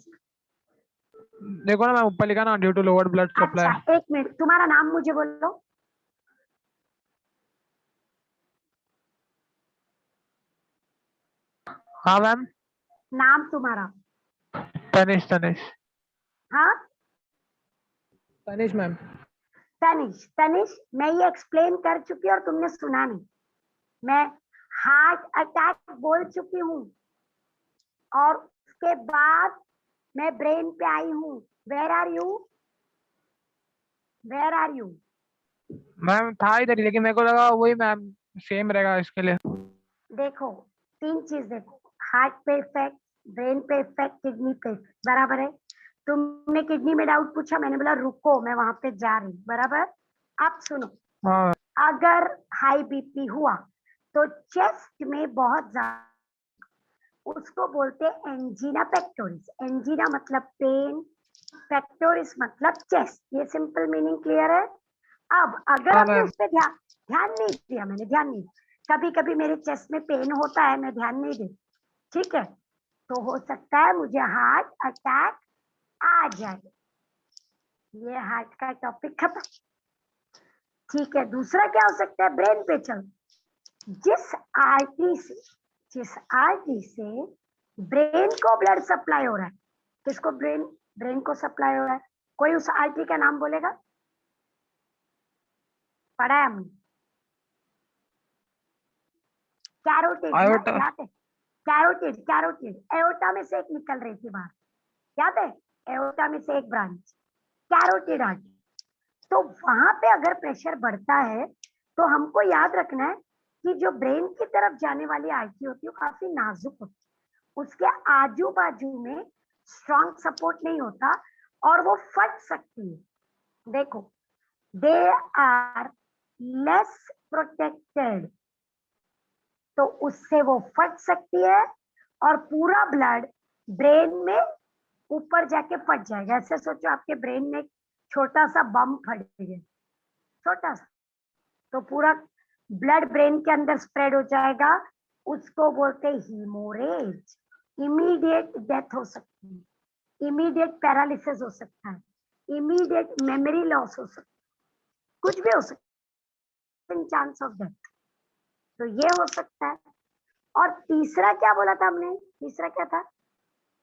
S3: देखो ना मैम, ऊपर लिखा ना ड्यू टू लोअर ब्लड
S1: अच्छा
S3: सप्लाई।
S1: एक मिनट, तुम्हारा नाम मुझे बोलो।
S3: हाँ मैम।
S1: नाम तुम्हारा?
S3: तनिष तनिष
S1: हाँ,
S3: तनिष मैम।
S1: तनिष। तनिष, मैं ये एक्सप्लेन कर चुकी और तुमने सुना नहीं। मैं हार्ट अटैक बोल चुकी हूँ और उसके बाद मैं ब्रेन पे आई हूँ। Where are you? Where are you?
S3: Ma'am था इधर ही, लेकिन मेरे को लगा वही मैम सेम रहेगा इसके लिए।
S1: देखो, 3 चीज देखो, हार्ट पे इफेक्ट, ब्रेन पे इफेक्ट, किडनी पे इफेक्ट, बराबर है। तुमने किडनी में डाउट पूछा, मैंने बोला रुको मैं वहां पे जा रही हूँ, बराबर। अब सुनो,
S3: हाँ
S1: अगर हाई बीपी हुआ तो चेस्ट में बहुत ज्यादा, उसको बोलते हैं एंजीना पेक्टोरिस। एंजीना मतलब पेन, पेक्टोरिस मतलब चेस्ट, ये सिंपल मीनिंग क्लियर है। अब अगर
S3: हाँ
S1: हमने
S3: मैम।
S1: उस पर ध्यान ध्यान नहीं दिया, मैंने ध्यान नहीं दिया, कभी कभी मेरे चेस्ट में पेन होता है, मैं ध्यान नहीं दी, ठीक है, तो हो सकता है मुझे हार्ट अटैक आ जाए। ये हार्ट का टॉपिक खत्म, ठीक है। दूसरा क्या हो सकता है? ब्रेन पे चल, जिस आर्टरी से जिस आर्टरी से ब्रेन को ब्लड सप्लाई हो रहा है, किसको? ब्रेन, ब्रेन को सप्लाई हो रहा है, कोई उस आर्टरी का नाम बोलेगा? पढ़ा है हमने। Carotid
S3: iota.
S1: याद है? कैरोटिड, कैरोटिड एओर्टा में से एक निकल रही थी बाहर, याद है? एओर्टा में से एक ब्रांच कैरोटिड आर्टरी। तो वहां पे अगर प्रेशर बढ़ता है तो हमको याद रखना है कि जो ब्रेन की तरफ जाने वाली आर्टरी होती है वो काफी नाजुक होती है, उसके आजू बाजू में स्ट्रॉन्ग सपोर्ट नहीं होता और वो फट सकती है। देखो, दे आर लेस प्रोटेक्टेड, तो उससे वो फट सकती है और पूरा ब्लड ब्रेन में ऊपर जाके फट जाएगा। ऐसे सोचो आपके ब्रेन में एक छोटा सा बम फट गया, छोटा सा, तो पूरा ब्लड ब्रेन के अंदर स्प्रेड हो जाएगा, उसको बोलते हैं हीमोरेज। इमीडिएट डेथ हो सकती है, इमीडिएट पैरालिसिस हो सकता है, इमीडिएट मेमोरी लॉस हो सकता है, कुछ भी हो सकता है, चांस ऑफ डेथ। तो ये हो सकता है। और तीसरा क्या बोला था हमने? तीसरा क्या था?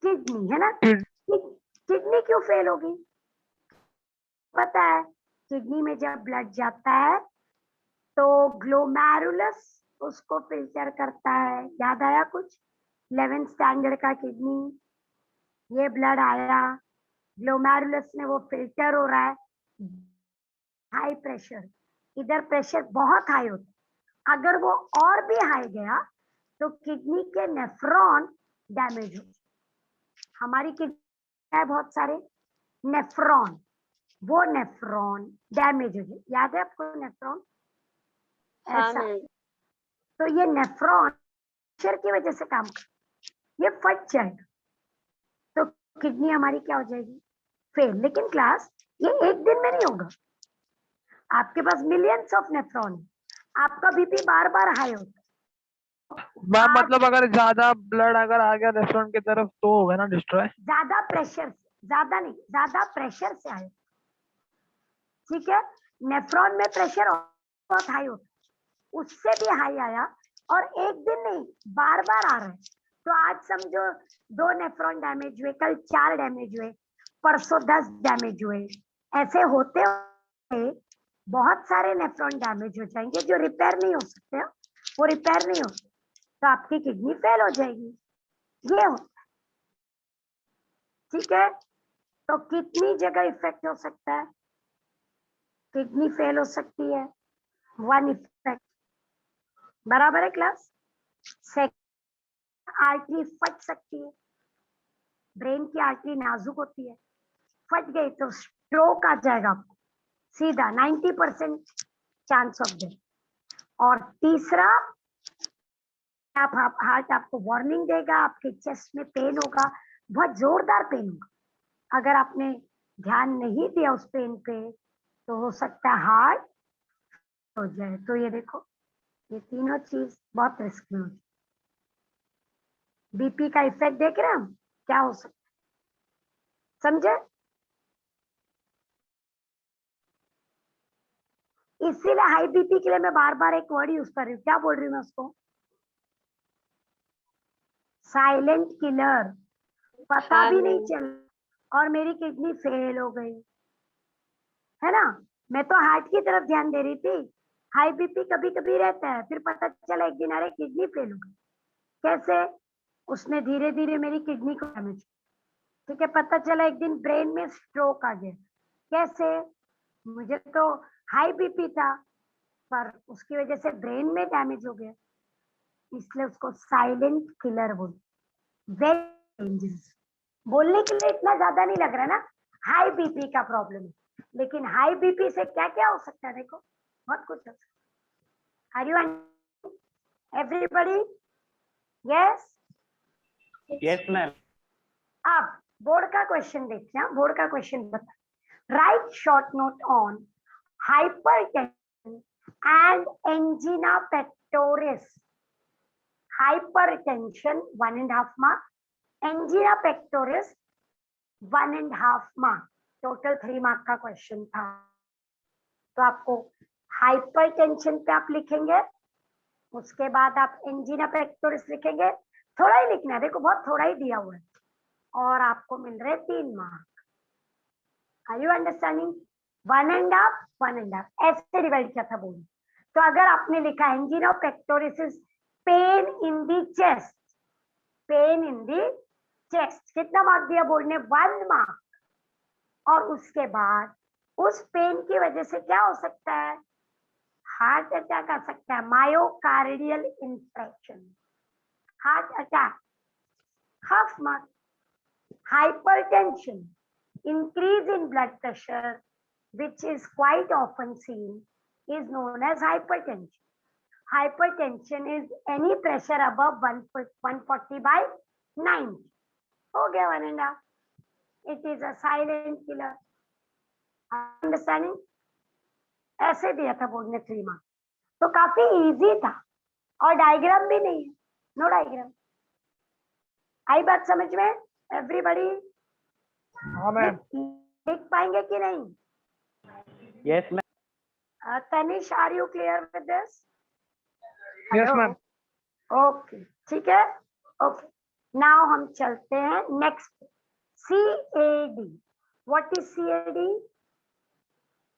S1: किडनी, है ना? किडनी क्यों फेल होगी? पता है, किडनी में जब ब्लड जाता है तो ग्लोमेरुलस उसको फिल्टर करता है। याद आया कुछ? 11th स्टैंडर्ड का किडनी, ये ब्लड आया, ग्लोमेरुलस में वो फिल्टर हो रहा है। हाई प्रेशर, इधर प्रेशर बहुत हाई होता है, अगर वो और भी हाई गया तो किडनी के नेफ्रॉन डैमेज हो। हमारी किडनी है बहुत सारे नेफ्रॉन, वो नेफ्रॉन डैमेज हो जाए। याद है आपको नेफ्रॉन?
S2: हाँ
S1: ऐसा,
S2: मैम।
S1: तो ये नेफ्रॉन प्रेशर की वजह से काम कर, ये फट जाएगा तो किडनी हमारी क्या हो जाएगी? फेल। लेकिन क्लास, ये एक दिन में नहीं होगा, आपके पास मिलियंस ऑफ नेफ्रॉन है, आपका बीपी बार बार हाई होता है।
S3: मैम
S1: आप
S3: मतलब अगर ज्यादा ब्लड अगर आ गया रेस्टोरेंट की तरफ तो होगा ना डिस्ट्रॉय।
S1: ज्यादा प्रेशर से, ज्यादा नहीं, ज्यादा प्रेशर से आए, ठीक है? नेफ्रॉन में प्रेशर बहुत हाई होता है, उससे भी हाई आया और एक दिन नहीं बार बार आ रहा है, तो आज समझो 2 नेफ्रॉन डैमेज हुए, कल 4 डैमेज हुए, परसों 10 डैमेज हुए, ऐसे होते हुए बहुत सारे नेफ्रॉन डैमेज हो जाएंगे जो रिपेयर नहीं हो सकते, वो रिपेयर नहीं होते, तो आपकी किडनी फेल हो जाएगी। ये होता है, ठीक है? तो कितनी जगह इफेक्ट हो सकता है? किडनी फेल हो सकती है, 1 इफेक्ट, बराबर है क्लास? सेकंड, आर्टरी फट सकती है, ब्रेन की आर्टरी नाजुक होती है, फट गई तो स्ट्रोक आ जाएगा आपको सीधा, 90% चांस ऑफ डेथ। और तीसरा, आप हार्ट आपको वार्निंग देगा, आपके चेस्ट में पेन होगा, बहुत जोरदार पेन होगा। अगर आपने ध्यान नहीं दिया उस पेन पे तो हो सकता है हार्ट हो जाए। तो ये देखो, ये तीनों चीज बहुत रिस्क में होती है। बीपी का इफेक्ट देख रहे हैं हम, क्या हो सकता है, समझे? इसीलिए हाई बीपी के लिए मैं बार बार एक वर्ड यूज कर रही हूँ, क्या बोल रही हूँ मैं उसको? Silent killer. पता
S2: हाँ
S1: भी नहीं
S2: मैम।
S1: चला और मेरी किडनी फेल हो गई, है ना? मैं तो हार्ट की तरफ ध्यान दे रही थी। हाई बीपी कभी कभी रहता है, फिर पता चला एक दिन अरे किडनी फेल हो गई। कैसे? उसने धीरे धीरे मेरी किडनी को डैमेज, ठीक है? पता चला एक दिन ब्रेन में स्ट्रोक आ गया। कैसे? मुझे तो हाई बीपी था पर उसकी वजह से ब्रेन में डैमेज हो गया, इसलिए उसको साइलेंट किलर बोलते, वेरी डेंजरस। बोलने के लिए इतना ज्यादा नहीं लग रहा ना, हाई बीपी का प्रॉब्लम है, लेकिन हाई बीपी से क्या क्या हो सकता है, देखो बहुत कुछ हो सकता है। Are you everybody? Yes.
S4: Yes ma'am.
S1: अब बोर्ड का क्वेश्चन देखते हैं। बोर्ड का क्वेश्चन बता, write short note on hypertension and angina pectoris. Hypertension 1.5 mark, angina pectoris 1.5 mark, total 3 mark का क्वेश्चन था। तो आपको हाइपरटेंशन पे आप लिखेंगे, उसके बाद आप एंजिना पेक्टोरिस लिखेंगे, थोड़ा ही लिखना है, देखो बहुत थोड़ा ही दिया हुआ है, और आपको मिल रहे 3 मार्क। Are you understanding? 1.5 ऐसे डिवाइड किया था बोली। तो अगर आपने लिखा angina pectoris pain in the chest, pain in the chest, कितना मार्क दिया बोर्ड ने? 1 मार्क। और उसके बाद उस पेन की वजह से क्या हो सकता है? हार्ट अटैक आ सकता है, myocardial इंफ्रेक्शन, heart attack, half mark. Hypertension, increase in blood pressure, which is quite often seen, is known as hypertension. Hypertension is any pressure above 140/90. हो गया 1.5. It is a silent killer. Understanding? ऐसे दिया था board ने 3 marks, तो काफी easy था और डायग्राम भी नहीं है, नो डायग्राम। आई बात समझ में? एवरीबॉडी
S3: हाँ मैम।
S1: लिख पाएंगे कि नहीं?
S4: Yes, ma'am.
S1: Tanish, are you clear with this?
S3: Yes ma'am.
S1: Okay, ठीक है। ओके, नाउ हम चलते हैं next, CAD। What is CAD?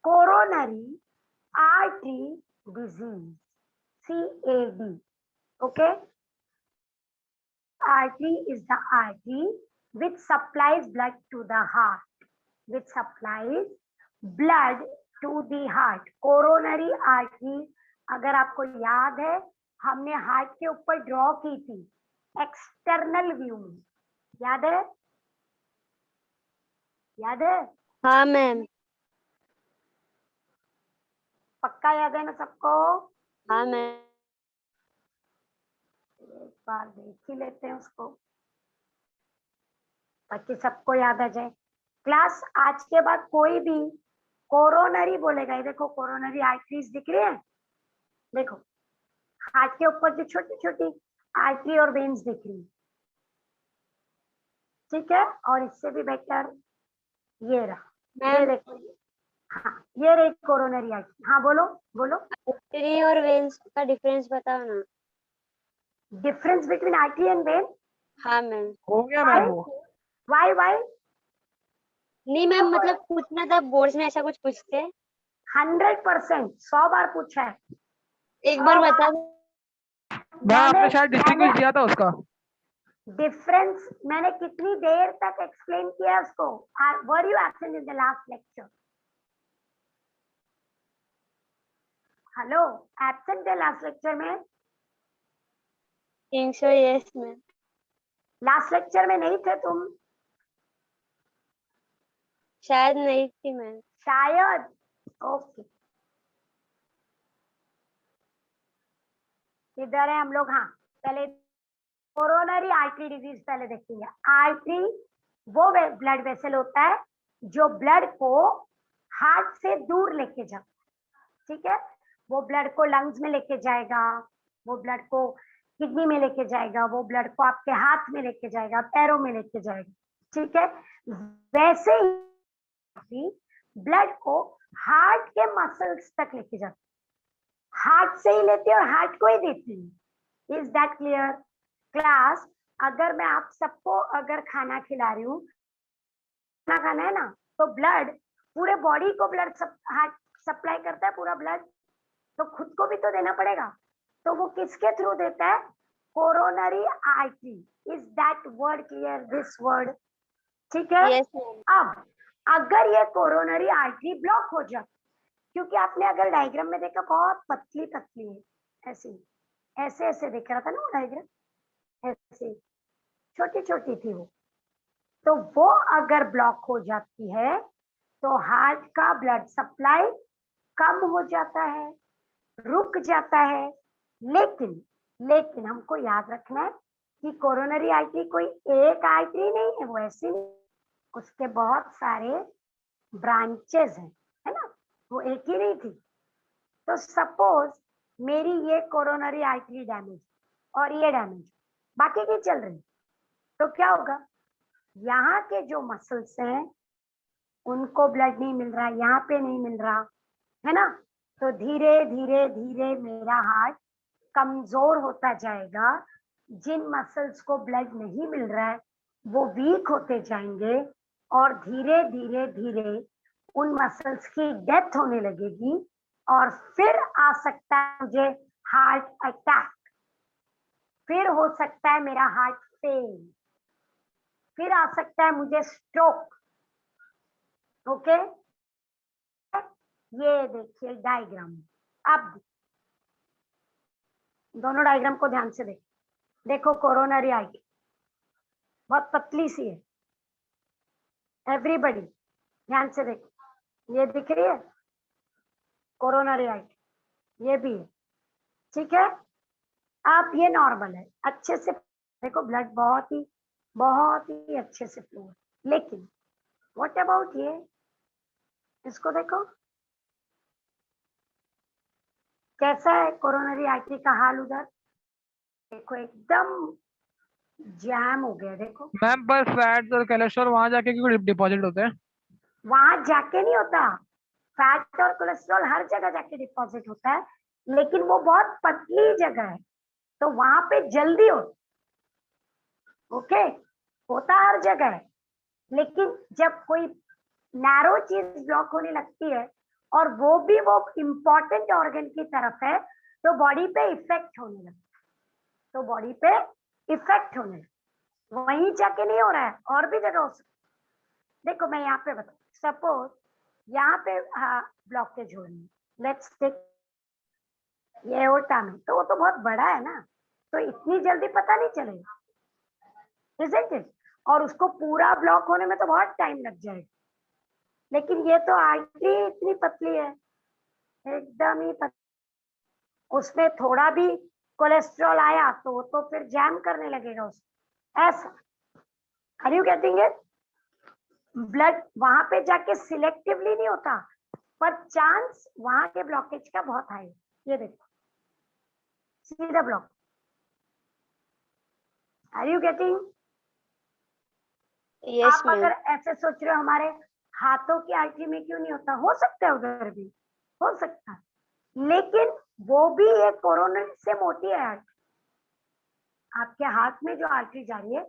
S1: Coronary artery disease, CAD। Okay, artery is the artery which supplies blood to the heart, which supplies blood to the heart. Coronary artery, अगर आपको याद है, हमने हार्ट के ऊपर ड्रॉ की थी एक्सटर्नल व्यू में, याद है? याद है?
S2: हाँ मैम।
S1: पक्का याद है ना सबको?
S2: हाँ मैम।
S1: एक बार देख ही लेते हैं उसको ताकि सबको याद आ जाए। क्लास, आज के बाद कोई भी कोरोनरी बोलेगा, ये देखो कोरोनरी आर्टरीज दिख रही है, देखो हार्ट के ऊपर जो छोटी छोटी आर्टरी और वेन्स दिख रही है, ठीक है? और इससे भी बेटर ये रहा, ये
S2: मैम
S1: देखो, हाँ ये रही कोरोनरी आर्टरी। हाँ बोलो बोलो।
S2: आर्टरी और वेन्स का डिफरेंस बताओ ना।
S1: Difference between artery and when?
S2: हाँ मैम।
S3: हो गया मैम वो।
S1: Y Y?
S2: नहीं मैम, मतलब पूछना था, बोर्ड्स में ऐसा कुछ पूछते हैं।
S1: 100%, 100 बार पूछा है।
S2: एक बार बता दो।
S3: मैम आपने शायद डिस्टिंग्विश दिया था उसका।
S1: डिफरेंस मैंने कितनी देर तक एक्सप्लेन किया उसको? Were you absent in the last lecture? Hello, absent थे लास्ट लेक्चर में?
S2: Think so, yes ma'am.
S1: Last lecture में नहीं थे तुम?
S2: शायद नहीं थी मैम।
S1: शायद। ओके, इधर है हम लोग। हाँ, पहले कोरोनरी आर्टरी डिजीज पहले देखेंगे। आर्टरी वो ब्लड वेसल होता है जो ब्लड को हार्ट से दूर लेके जाता है, ठीक है? वो ब्लड को लंग्स में लेके जाएगा, वो ब्लड को किडनी में लेके जाएगा, वो ब्लड को आपके हाथ में लेके जाएगा, पैरों में लेके जाएगा, ठीक है? वैसे ही ब्लड को हार्ट के मसल्स तक लेके जाता है, हार्ट से ही लेती है और हार्ट को ही देती है। Is that clear class? अगर मैं आप सबको अगर खाना खिला रही हूँ, खाना खाना है ना, तो ब्लड पूरे बॉडी को ब्लड हार्ट सप्लाई करता है, पूरा ब्लड, तो खुद को भी तो देना पड़ेगा। तो वो किसके थ्रू देता है? Coronary artery. Is that word clear? This word, ठीक है?
S2: Yes ma'am.
S1: अब अगर ये कोरोनरी आर्टरी ब्लॉक हो जाए, क्योंकि आपने अगर डायग्राम में देखा बहुत पतली पतली है, ऐसी ऐसे ऐसे दिख रहा था ना वो डायग्राम, ऐसे छोटी छोटी थी वो, तो वो अगर ब्लॉक हो जाती है तो हार्ट का ब्लड सप्लाई कम हो जाता है, रुक जाता है। लेकिन हमको याद रखना है कि कोरोनरी आर्टरी कोई एक आर्टरी नहीं है, वो ऐसी नहीं, उसके बहुत सारे ब्रांचेस हैं, है ना? वो एक ही नहीं थी। तो सपोज मेरी ये कोरोनरी आर्टरी डैमेज और ये डैमेज, बाकी की चल रही, तो क्या होगा? यहाँ के जो मसल्स हैं उनको ब्लड नहीं मिल रहा, यहाँ पे नहीं मिल रहा, है ना? तो धीरे धीरे धीरे मेरा हार्ट कमजोर होता जाएगा। जिन मसल्स को ब्लड नहीं मिल रहा है वो वीक होते जाएंगे और धीरे धीरे धीरे उन मसल्स की डेथ होने लगेगी और फिर आ सकता है मुझे हार्ट अटैक, फिर हो सकता है मेरा हार्ट फेल, फिर आ सकता है मुझे स्ट्रोक। ओके, ये देखिए डायग्राम। अब दोनों डायग्राम को ध्यान से देखो। देखो कोरोनरी आर्टरी बहुत पतली सी है, एवरीबडी ध्यान से देखो, ये दिख रही है कोरोनरी आर्टरी, ये भी है, ठीक है। अब ये नॉर्मल है, अच्छे से देखो, ब्लड बहुत ही अच्छे से फ्लो है। लेकिन व्हाट अबाउट ये, इसको देखो कैसा है कोरोनरी आर्टरी का हाल उधर, देखो एकदम जैम हो गया। देखो
S3: मैम पर फैट्स और कोलेस्ट्रॉल वहां जाके क्यों डिपॉजिट होते हैं?
S1: वहां जाके नहीं होता, फैट और कोलेस्ट्रॉल हर जगह जाके डिपॉजिट होता है, लेकिन वो बहुत पतली जगह है तो वहां पे जल्दी होता। ओके, होता हर जगह है, लेकिन जब कोई नैरो चीज ब्लॉक होने लगती है और वो इंपॉर्टेंट ऑर्गन की तरफ है तो बॉडी पे इफेक्ट होने लगता है, तो बॉडी पे इफेक्ट होने लगता है। वहीं जाके नहीं हो रहा है, और भी जगह हो सकता है। देखो मैं यहाँ पे बताऊँ, सपोज यहाँ पे ब्लॉकेज हो रही है, लेट्स टेक ये एओर्टा में, तो वो तो बहुत बड़ा है ना, तो इतनी जल्दी पता नहीं चलेगा, isn't it? और उसको पूरा ब्लॉक होने में तो बहुत टाइम लग जाएगा। लेकिन ये तो आर्टरी इतनी पतली है, एकदम ही पतली, उसमें थोड़ा भी कोलेस्ट्रॉल आया तो वो तो फिर जैम करने लगेगा उसको, ऐसा। Are you getting it? Blood वहां पे जाके सिलेक्टिवली नहीं होता, पर चांस वहां के ब्लॉकेज का बहुत हाई है। ये देखो सीधा block, are you getting?
S2: Yes
S1: आप
S2: मैम।
S1: अगर ऐसे सोच रहे हो हमारे हाथों की आर्टरी में क्यों नहीं होता, हो सकता है उधर भी हो सकता है, लेकिन वो भी एक कोरोनरी से मोटी है आर्टरी। आपके हाथ में जो आर्टरी जा रही है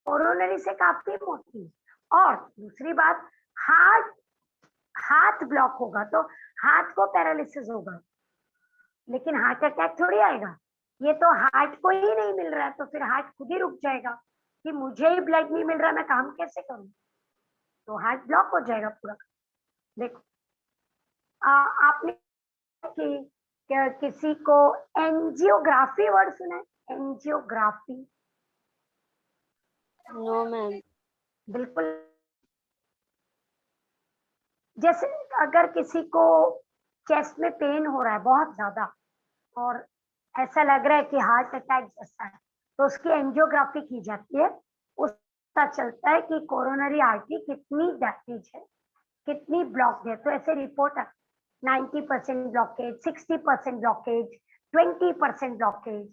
S1: कोरोनरी से काफी मोटी है। और दूसरी बात, हाथ ब्लॉक होगा तो हाथ को पैरालिसिस होगा, लेकिन हार्ट अटैक थोड़ी आएगा। ये तो हार्ट को ही नहीं मिल रहा है तो फिर हार्ट खुद ही रुक जाएगा कि मुझे ही ब्लड नहीं मिल रहा, मैं काम कैसे करूं, तो हार्ट ब्लॉक हो जाएगा पूरा। देखो आपने किसी को एंजियोग्राफी वर्ड सुना है? एंजियोग्राफी?
S2: No ma'am.
S1: बिल्कुल, जैसे अगर किसी को चेस्ट में पेन हो रहा है बहुत ज्यादा और ऐसा लग रहा है कि हार्ट अटैक जैसा है, तो उसकी एंजियोग्राफी की जाती है, उससे पता चलता है कि कोरोनरी आर्टरी कितनी डैमेज है, कितनी ब्लॉक है। तो ऐसे रिपोर्ट है 90% blockage, 60% blockage, 20% blockage,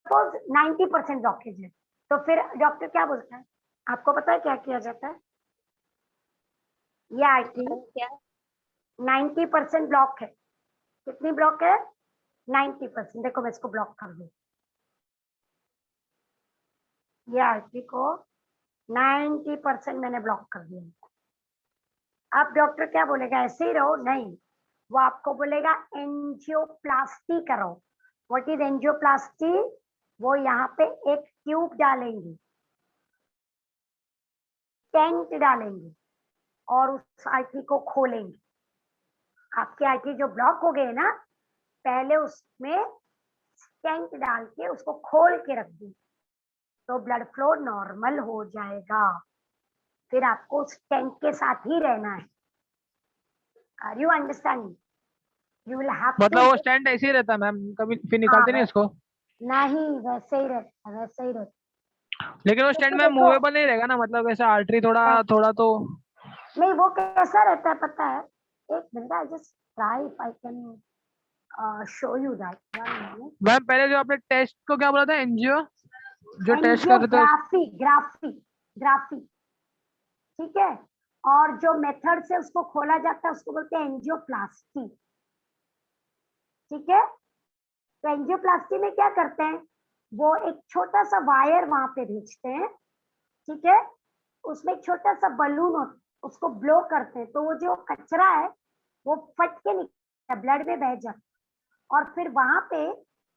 S1: suppose 90% blockage है, तो फिर डॉक्टर क्या बोलता है, आपको पता है क्या किया जाता है? ये आर्टरी
S2: क्या?
S1: 90% ब्लॉक है, कितनी ब्लॉक है? 90%। देखो मैं इसको ब्लॉक कर दूं, ये आर्टरी को 90% मैंने ब्लॉक कर दिया। अब डॉक्टर क्या बोलेगा, ऐसे ही रहो? नहीं, वो आपको बोलेगा एंजियोप्लास्टी करो। What is angioplasty? वो यहाँ पे एक ट्यूब डालेंगे, टेंट डालेंगे और उस आर्टरी को खोलेंगे। आपकी आर्टरी जो ब्लॉक हो गई ना, पहले उसमें स्टेंट डाल के उसको खोल के रख दी तो ब्लड फ्लो नॉर्मल हो जाएगा। फिर आपको स्टेंट के साथ ही रहना है। Are you understanding? You will have to,
S3: मतलब वो स्टैंड ऐसे ही रहता है मैम, कभी फिर निकालते नहीं इसको?
S1: नहीं वैसे ही रहता है, वैसे ही रहता
S3: लेकिन वो
S1: है।
S3: स्टैंड
S1: क्योंकि
S3: में
S1: देखो
S3: मूवेबल नहीं रहेगा ना, मतलब ऐसा आर्टरी थोड़ा थोड़ा तो।
S1: नहीं, वो कैसा रहता है पता है, एक minute, I just try if I can show you that.
S3: Ma'am पहले जो आपने टेस्ट को क्या बोला था, एनजीओ जो टेस्ट कर रहे थे?
S1: एंजियोग्राफी, ग्राफी, ठीक है। और जो मेथड से उसको खोला जाता है उसको बोलते हैं एंजियोप्लास्टी, ठीक है। तो एंजियोप्लास्टी में क्या करते हैं, वो एक छोटा सा वायर वहां पे भेजते हैं, ठीक है, उसमें एक छोटा सा बलून होता है, उसको ब्लो करते हैं, तो वो जो कचरा है वो फट के निकलता है, ब्लड में बह जाता है, और फिर वहां पे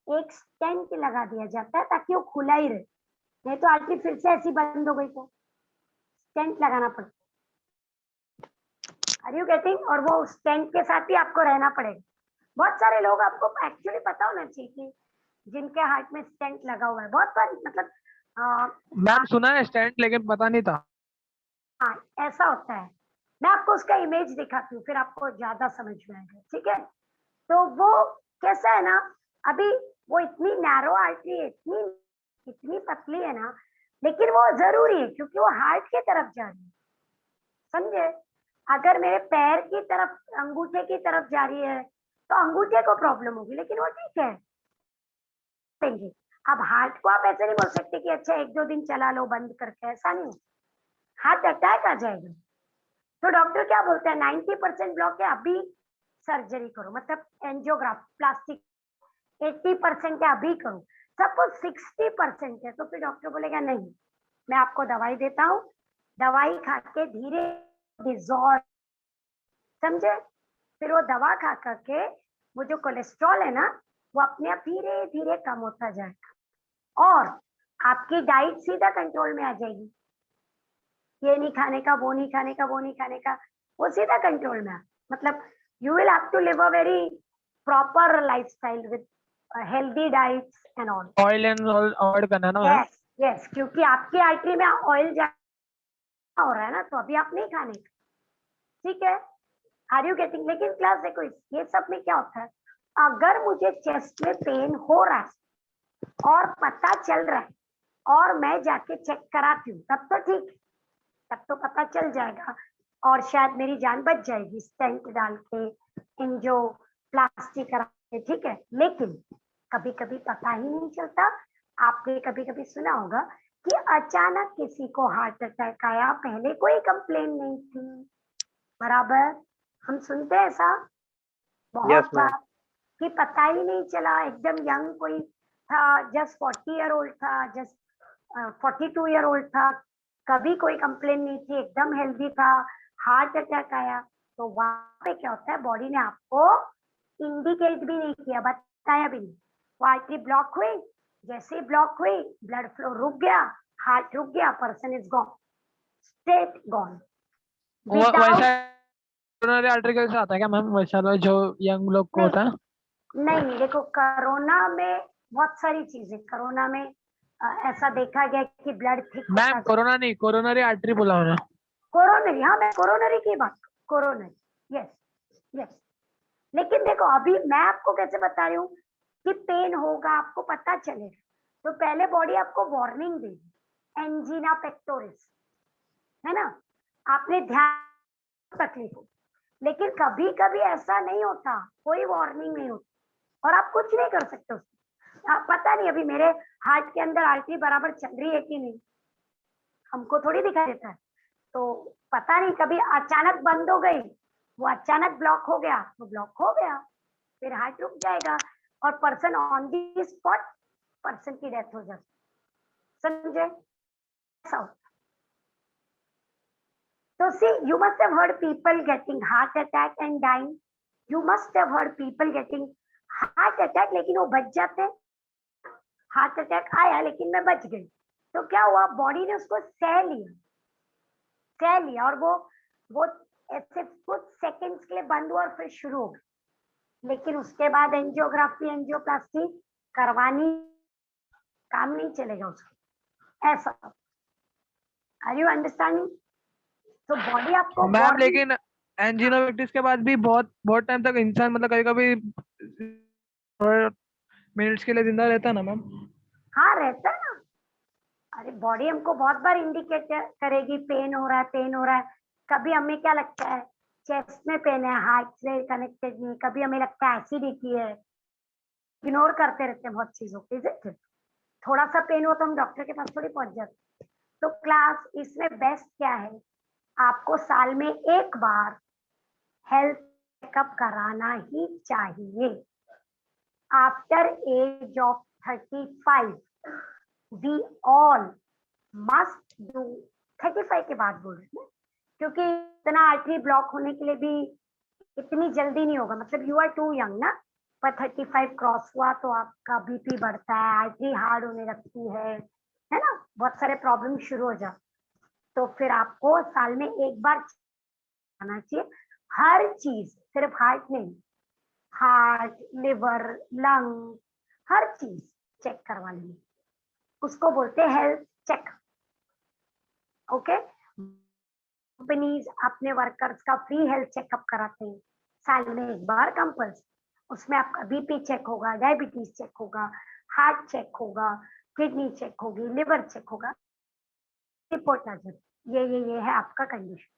S1: एक स्टेंट लगा दिया जाता है ताकि वो खुला ही रहे, नहीं तो आर्टरी फिर से ऐसी बंद हो गई तो स्टेंट लगाना पड़ता है। Are you getting? और वो स्टेंट के साथ ही आपको रहना पड़ेगा। बहुत सारे लोग, आपको एक्चुअली पता होना चाहिए कि जिनके हार्ट में स्टेंट लगा हुआ है, बहुत बार मतलब
S3: मैम सुना है स्टैंड, लेकिन पता नहीं था।
S1: हाँ ऐसा होता है। मैं आपको उसका इमेज दिखाती हूँ, फिर आपको ज्यादा समझ में आएगा, ठीक है? तो वो कैसा है ना, अभी वो इतनी नैरो आर्टरी है, इतनी इतनी पतली है ना, लेकिन वो जरूरी है क्योंकि वो हार्ट की तरफ जा रही है, समझे? अगर मेरे पैर की तरफ, अंगूठे की तरफ जा रही है तो अंगूठे को प्रॉब्लम होगी, लेकिन वो ठीक है, देंगे। अब हार्ट को आप ऐसे नहीं बोल सकते कि अच्छा 1-2 दिन चला लो बंद करके, ऐसा नहीं, हार्ट अटैक आ जाएगा। तो डॉक्टर क्या बोलते हैं, 90% ब्लॉक है, अभी सर्जरी करो, मतलब एंजियोग्राफ प्लास्टिक 80% है अभी करो। सपोज 60% है तो फिर डॉक्टर बोलेगा नहीं, मैं आपको दवाई देता हूँ, दवाई खा के धीरे डिजॉल्व, समझे? फिर वो दवा खा करके वो जो कोलेस्ट्रॉल है ना, वो अपने आप धीरे धीरे कम होता जाएगा और आपकी डाइट सीधा कंट्रोल में आ जाएगी। ये नहीं खाने का, वो नहीं खाने का, वो नहीं खाने का, वो सीधा कंट्रोल में आ, मतलब you will have to live a very proper lifestyle with healthy diets and all.
S3: Oil and avoid करना है ना मैम?
S1: यस यस, क्योंकि आपकी आर्टरी में ऑयल ज्यादा हो रहा है ना, तो अभी आप नहीं खाने का, ठीक है? Are you getting? लेकिन क्लास देखो, ये सब में क्या होता है, अगर मुझे चेस्ट में पेन हो रहा है और पता चल रहा है और मैं जाके चेक कराती हूँ, तब तो ठीक, तब तो पता चल जाएगा और शायद मेरी जान बच जाएगी स्टेंट डाल के, एंजियो प्लास्टिक करा के, ठीक है? लेकिन कभी कभी पता ही नहीं चलता। आपने कभी कभी सुना होगा कि अचानक किसी को हार्ट अटैक आया, पहले कोई कंप्लेन नहीं थी, बराबर? हम सुनते हैं ऐसा बहुत
S4: Yes, ma'am.
S1: बार कि पता ही नहीं चला, एकदम यंग कोई था, जस्ट 40 ईयर ओल्ड था, जस्ट 42 ईयर ओल्ड था, कभी कोई कंप्लेन नहीं थी, एकदम हेल्दी था, हार्ट अटैक आया। तो वहां पे क्या होता है, बॉडी ने आपको इंडिकेट भी नहीं किया, बताया भी नहीं, वो आर्टरी ब्लॉक हुई, जैसे ही ब्लॉक हुई ब्लड फ्लो रुक गया, हार्ट रुक गया, person is gone, straight gone without.
S3: वैसा कोरोनरी आर्टरी कैसे आता है क्या मैम, वैसा वाला जो यंग लोग को होता है?
S1: नहीं देखो, कोरोना में बहुत सारी चीजें, कोरोना में ऐसा देखा गया कि ब्लड थिक
S3: मैम
S1: होता,
S3: कोरोना नहीं, कोरोनरी आर्टरी बोला मैंने।
S1: कोरोनरी, हाँ मैं कोरोनरी की बात, कोरोनरी, यस यस। लेकिन देखो अभी मैं आपको कैसे बता रही हूँ कि पेन होगा, आपको पता चलेगा, तो पहले बॉडी आपको वार्निंग देगी, एंजीना पेक्टोरिस, है ना? आपने ध्यान, तकलीफ हो, लेकिन कभी कभी ऐसा नहीं होता, कोई वार्निंग नहीं होती और आप कुछ नहीं कर सकते उसमें। पता नहीं अभी मेरे हार्ट के अंदर आर्टरी बराबर चल रही है कि नहीं, हमको थोड़ी दिखाई देता है, तो पता नहीं, कभी अचानक बंद हो गई, वो अचानक ब्लॉक हो गया तो ब्लॉक हो गया, फिर हार्ट रुक जाएगा और person on the spot, person की डेथ हो जाती, समझे? ऐसा होता। तो see, you must have heard people getting heart attack and dying. You must have heard people getting heart attack, लेकिन वो बच जाते हैं। हार्ट अटैक आया लेकिन मैं बच गई, तो क्या हुआ, बॉडी ने उसको सह लिया और वो ऐसे कुछ सेकंड्स के लिए बंद हुआ और फिर शुरू हो गया, लेकिन उसके बाद एंजियोग्राफी, एंजियोप्लास्टी करवानी, काम नहीं चलेगा उसको, ऐसा। Are you understanding? तो बॉडी आपको
S3: मैम लेकिन एंजियोपेक्टिस के बाद भी बहुत बहुत टाइम तक इंसान, मतलब कभी कभी मिनट्स के लिए जिंदा रहता है ना मैम?
S1: हाँ रहता है ना, अरे बॉडी हमको बहुत बार इंडिकेट करेगी पेन हो रहा है, पेन हो रहा है। कभी हमें क्या लगता है चेस्ट में पेन है, हार्ट से कनेक्टेड नहीं, कभी हमें लगता है एसिडिटी है, इग्नोर करते रहते हैं बहुत चीजों को, थोड़ा सा पेन हो तो हम डॉक्टर के पास थोड़ी पहुंच जाते। तो क्लास इसमें बेस्ट क्या है, आपको साल में एक बार हेल्थ चेकअप कराना ही चाहिए। After age of 35 we all must do, 35 के बाद बोल रहे हैं, क्योंकि इतना आर्टरी ब्लॉक होने के लिए भी इतनी जल्दी नहीं होगा, मतलब यू आर टू यंग ना, पर 35 क्रॉस हुआ तो आपका बीपी बढ़ता है, आर्टरी हार्ड होने लगती है ना, बहुत सारे प्रॉब्लम शुरू हो जाते। तो फिर आपको साल में एक बार आना चाहिए, हर चीज, सिर्फ हार्ट नहीं, हार्ट, लिवर, लंग, हर चीज चेक करवा लेंगे, उसको बोलते हैं हेल्थ चेक। ओके, कंपनीज अपने वर्कर्स का फ्री हेल्थ चेकअप कराते हैं साल में एक बार कंपल्सरी। उसमें आपका बीपी चेक होगा, डायबिटीज चेक होगा, हार्ट चेक होगा, किडनी चेक होगी, लिवर चेक होगा, रिपोर्ट आ जाती ये है आपका कंडीशन।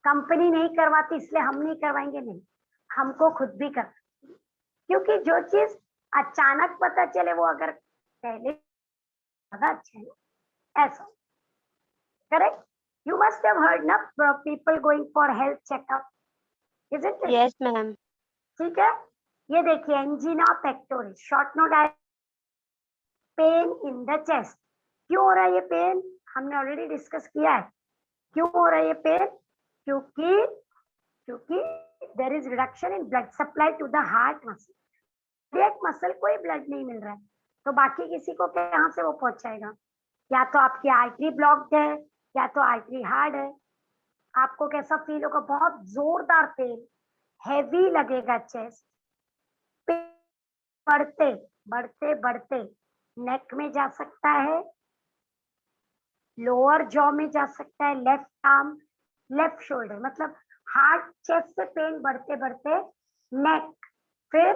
S1: कंपनी नहीं करवाती इसलिए हम नहीं करवाएंगे, नहीं, हमको खुद भी कर, क्योंकि जो चीज अचानक पता चले वो अगर पहले ज्यादा अच्छा है, ऐसा। Correct, you must have heard ना people going for health checkup, isn't it?
S2: Yes, ma'am.
S1: ठीक है, ये देखिए एंजीना पेक्टोरिस, शॉर्ट नोट है, पेन इन द चेस्ट। क्यों हो रहा है ये पेन? हमने ऑलरेडी डिस्कस किया है। क्यों हो रहा है ये पेन? क्योंकि there is reduction in blood supply to the heart muscle. Cardiac muscle को ही ब्लड नहीं मिल रहा है, तो बाकी किसी को कहाँ से वो पहुंचाएगा? या तो आपकी आर्टरी ब्लॉक्ड है, या तो आर्टरी हार्ड है। आपको कैसा फील होगा? बहुत जोरदार पेन, हैवी लगेगा चेस्ट, बढ़ते बढ़ते बढ़ते नेक में जा सकता है, लोअर जॉ में जा सकता है, लेफ्ट आर्म, लेफ्ट शोल्डर, मतलब हार्ट चेस्ट से पेन बढ़ते बढ़ते नेक, फिर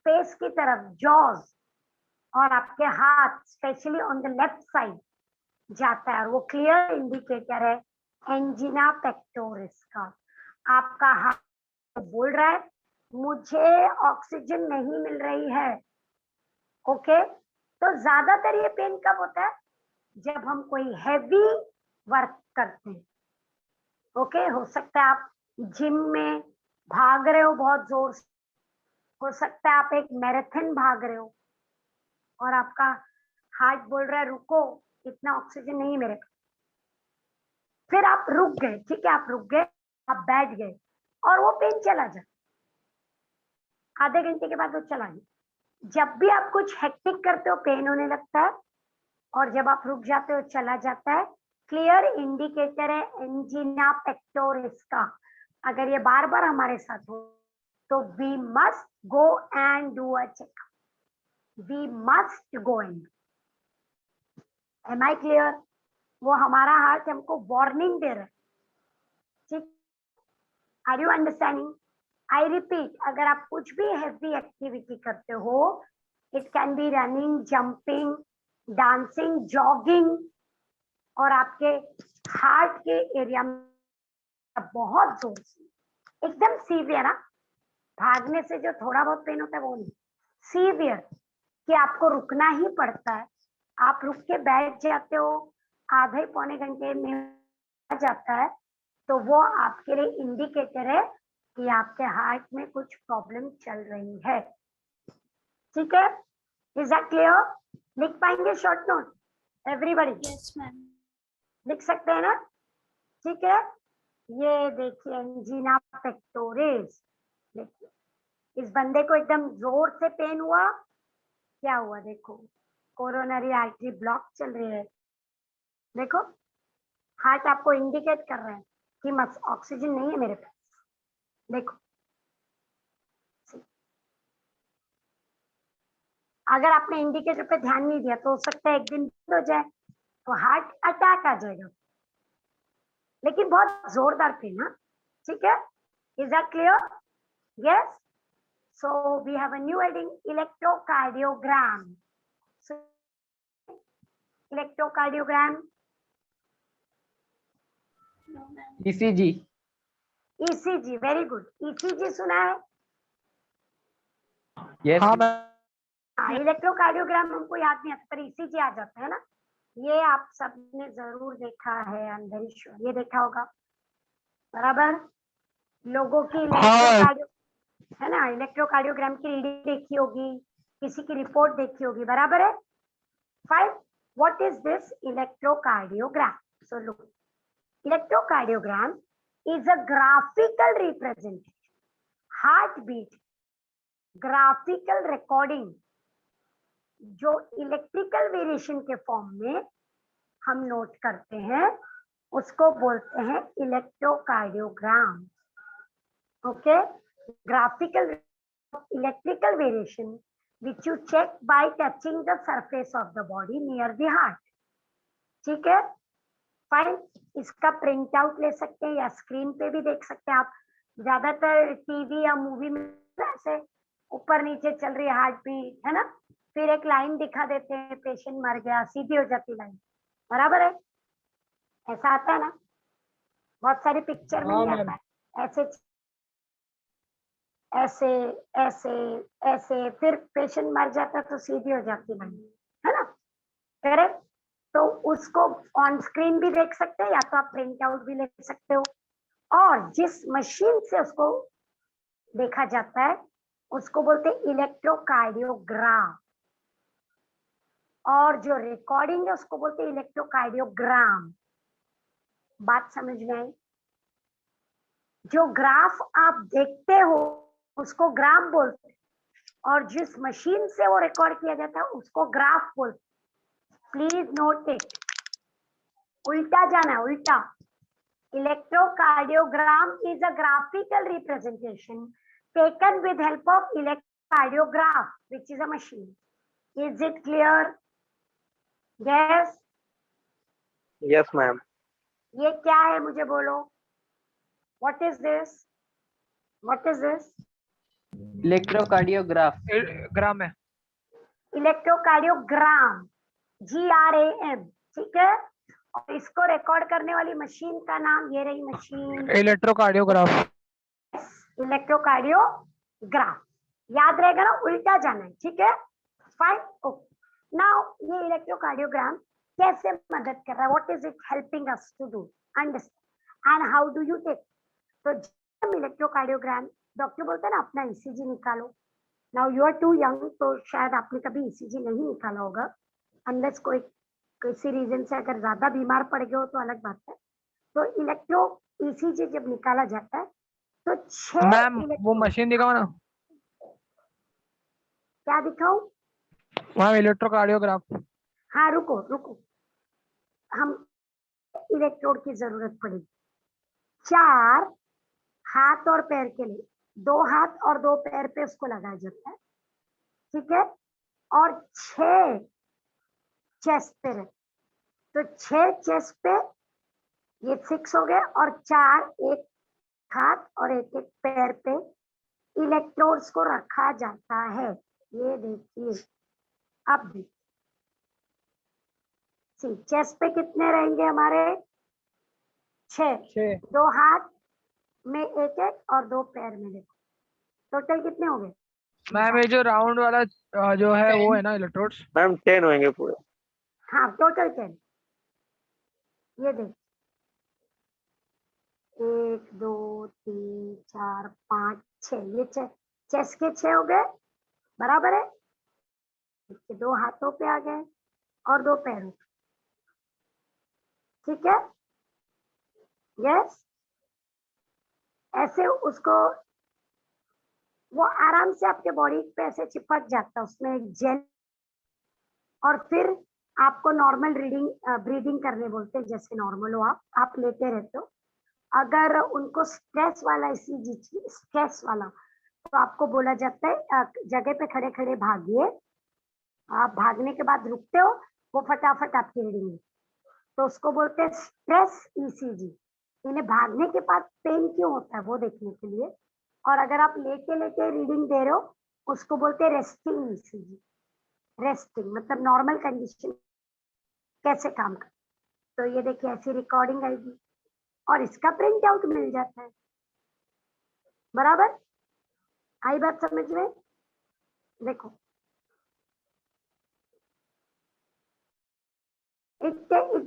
S1: फेस की तरफ, जॉज, और आपके हाथ specially on the left side जाता है, और वो क्लियर इंडिकेटर है एंजीना पेक्टोरिस का। आपका हार्ट बोल रहा है मुझे ऑक्सीजन नहीं मिल रही है। ओके, तो ज्यादातर ये पेन कब होता है? जब हम कोई हैवी वर्क करते हैं। ओके, हो सकता है आप जिम में भाग रहे हो बहुत जोर से, हो सकता है आप एक मैराथन भाग रहे हो और आपका हार्ट बोल रहा है रुको, इतना ऑक्सीजन नहीं मेरे पास। फिर आप रुक गए, ठीक है, आप रुक गए, आप बैठ गए और वो पेन चला जाए, आधे घंटे के बाद वो चला गया। जब भी आप कुछ हेक्टिक करते हो पेन होने लगता है, और जब आप रुक जाते हो चला जाता है। क्लियर इंडिकेटर है एंजीना पेक्टोरिस का। अगर ये बार बार हमारे साथ हो तो we must go and do a checkup, we must go and. Am I clear? वो हमारा हार्ट हमको वार्निंग दे रहा है, ठीक? Are you understanding? I repeat, अगर आप कुछ भी हैवी एक्टिविटी करते हो, it can be running, jumping, dancing, jogging, और आपके हार्ट के एरिया में बहुत जोर से, एकदम सीवियर, भागने से जो थोड़ा बहुत पेन होता है वो नहीं, सीवियर, कि आपको रुकना ही पड़ता है। आप रुक के बैठ जाते हो, आधे पौने घंटे में आ जाता है, तो वो आपके लिए इंडिकेटर है कि आपके हार्ट में कुछ प्रॉब्लम चल रही है। ठीक है, इज दैट क्लियर? लिख पाएंगे short note everybody?
S5: Yes ma'am.
S1: लिख सकते हैं ना? ठीक है, ये देखिए एंजीना पेक्टोरिस। देखिए इस बंदे को एकदम जोर से पेन हुआ, क्या हुआ देखो, कोरोनरी आर्टरी ब्लॉक चल रही है। देखो हार्ट आपको इंडिकेट कर रहा है कि ऑक्सीजन नहीं है मेरे पास। देखो अगर आपने इंडिकेटर पे ध्यान नहीं दिया तो हो सकता है एक दिन बंद हो जाए, तो हार्ट अटैक आ जाएगा, लेकिन बहुत जोरदार पेन। हाँ ठीक है, is that clear? Yes, so we have a new heading, electrocardiogram. So electrocardiogram,
S4: ECG.
S1: ECG, very good. ECG सुना है?
S4: Yes.
S3: हाँ
S1: हाँ, इलेक्ट्रोकार्डियोग्राम हमको याद नहीं आता, पर ECG आ जाता है ना। ये आप सबने जरूर देखा है, आई एम वेरी श्योर, ये देखा होगा बराबर। लोगों की इलेक्ट्रोकार्डियो है ना, इलेक्ट्रोकार्डियोग्राम की रीडिंग देखी होगी, किसी की रिपोर्ट देखी होगी, बराबर है। Fine, what is this electrocardiogram? So look, electrocardiogram is a graphical representation, heartbeat, graphical recording, जो इलेक्ट्रिकल वेरिएशन के फॉर्म में हम नोट करते हैं उसको बोलते हैं electrocardiogram. Okay, graphical electrical variation which you check by touching the surface of the body near the heart. ठीक है, फाइन. इसका प्रिंट आउट ले सकते हैं या स्क्रीन पे भी देख सकते हैं आप. ज्यादातर टीवी या मूवी में ऐसे ऊपर नीचे चल रही हार्ट बीट है ना, फिर एक लाइन दिखा देते हैं, पेशेंट मर गया, सीधी हो जाती लाइन. बराबर है, ऐसा आता है ना, बहुत सारी पिक्चर में नहीं आता है. ऐसे ऐसे ऐसे ऐसे, फिर पेशेंट मर जाता तो सीधी हो जाती लाइन, है ना. करेक्ट. तो उसको ऑन स्क्रीन भी देख सकते हैं या तो आप प्रिंट आउट भी ले सकते हो. और जिस मशीन से उसको देखा जाता है उसको बोलते हैं इलेक्ट्रोकार्डियोग्राम, और जो रिकॉर्डिंग है उसको बोलते हैं इलेक्ट्रोकार्डियोग्राम. बात समझ में आई? जो ग्राफ आप देखते हो उसको ग्राम बोलते हैं, और जिस मशीन से वो रिकॉर्ड किया जाता है उसको ग्राफ बोलते हैं. Please note it. उल्टा जाना, उल्टा. Electrocardiogram is a graphical representation taken with help of electrocardiograph, which is a machine. Is it clear? Yes.
S4: Yes, ma'am.
S1: ये क्या है मुझे बोलो. What is this? What is this?
S4: Electrocardiograph.
S3: ग्राम है.
S1: Electrocardiogram, GRAM. ठीक है, और इसको रिकॉर्ड करने वाली मशीन का नाम ये रही मशीन,
S3: इलेक्ट्रोकार्डियोग्राफ.
S1: इलेक्ट्रोकार्डियोग्राफ. याद रहेगा ना, उल्टा जाना है. ठीक है, फाइन. ओके, नाउ ये इलेक्ट्रोकार्डियोग्राम कैसे मदद कर रहा है, what is it helping us to do, understand, and how do you take. तो जब इलेक्ट्रोकार्डियोग्राम, डॉक्टर बोलते हैं ना अपना ECG निकालो. Now you are too young, तो शायद आपने कभी ECG नहीं निकाला होगा, अनलेस कोई किसी रीजन से अगर ज्यादा बीमार पड़ गए हो तो अलग बात है. तो ECG जब निकाला जाता है तो 6
S3: मैम वो मशीन दिखाओ ना.
S1: क्या दिखाऊं?
S3: Ma'am electrocardiograph.
S1: हाँ रुको रुको, हम इलेक्ट्रोड की जरूरत पड़ेगी. 4 हाथ और पैर के लिए, 2 हाथ और 2 पैर पे उसको लगाया जाता है. ठीक है, और 6 चेस्ट पे रहते. तो 6 चेस्ट पे ये 6 हो गए, और 4 एक हाथ और एक एक पैर पे इलेक्ट्रोड्स को रखा जाता है. ये देखिए, अब देखिए चेस्ट पे कितने रहेंगे हमारे? 6. 2 हाथ में एक एक और 2 पैर में. देखो टोटल कितने हो गए
S3: मैम ये जो राउंड वाला जो है वो है ना इलेक्ट्रोड्स.
S4: मैम 10 होंगे पूरे.
S1: हाँ टोटल 10. ये देख, 1 2 3 4 5 6, ये चेस्ट के 6 हो गए. बराबर है. 2 हाथों पे आ गए और 2 पैरों पे. ठीक है, यस. ऐसे उसको वो आराम से आपके बॉडी पे ऐसे चिपक जाता है, उसमें एक जेल. और फिर आपको नॉर्मल ब्रीदिंग करने बोलते हैं, जैसे नॉर्मल हो आप लेते रहते हो. अगर उनको स्ट्रेस वाला ECG, स्ट्रेस वाला, तो आपको बोला जाता है जगह पे खड़े खड़े भागिए. आप भागने के बाद रुकते हो, वो फटाफट आपकी रीडिंग. तो उसको बोलते हैं स्ट्रेस ECG. इन्हें भागने के बाद पेन क्यों होता है वो देखने के लिए. और अगर आप लेटे लेटे रीडिंग दे रहे हो उसको बोलते हैं रेस्टिंग ECG. रेस्टिंग मतलब नॉर्मल कंडीशन कैसे काम कर. तो ये देखिए ऐसी रिकॉर्डिंग आएगी और इसका प्रिंट आउट मिल जाता है. बराबर, आई बात समझ में? देखो it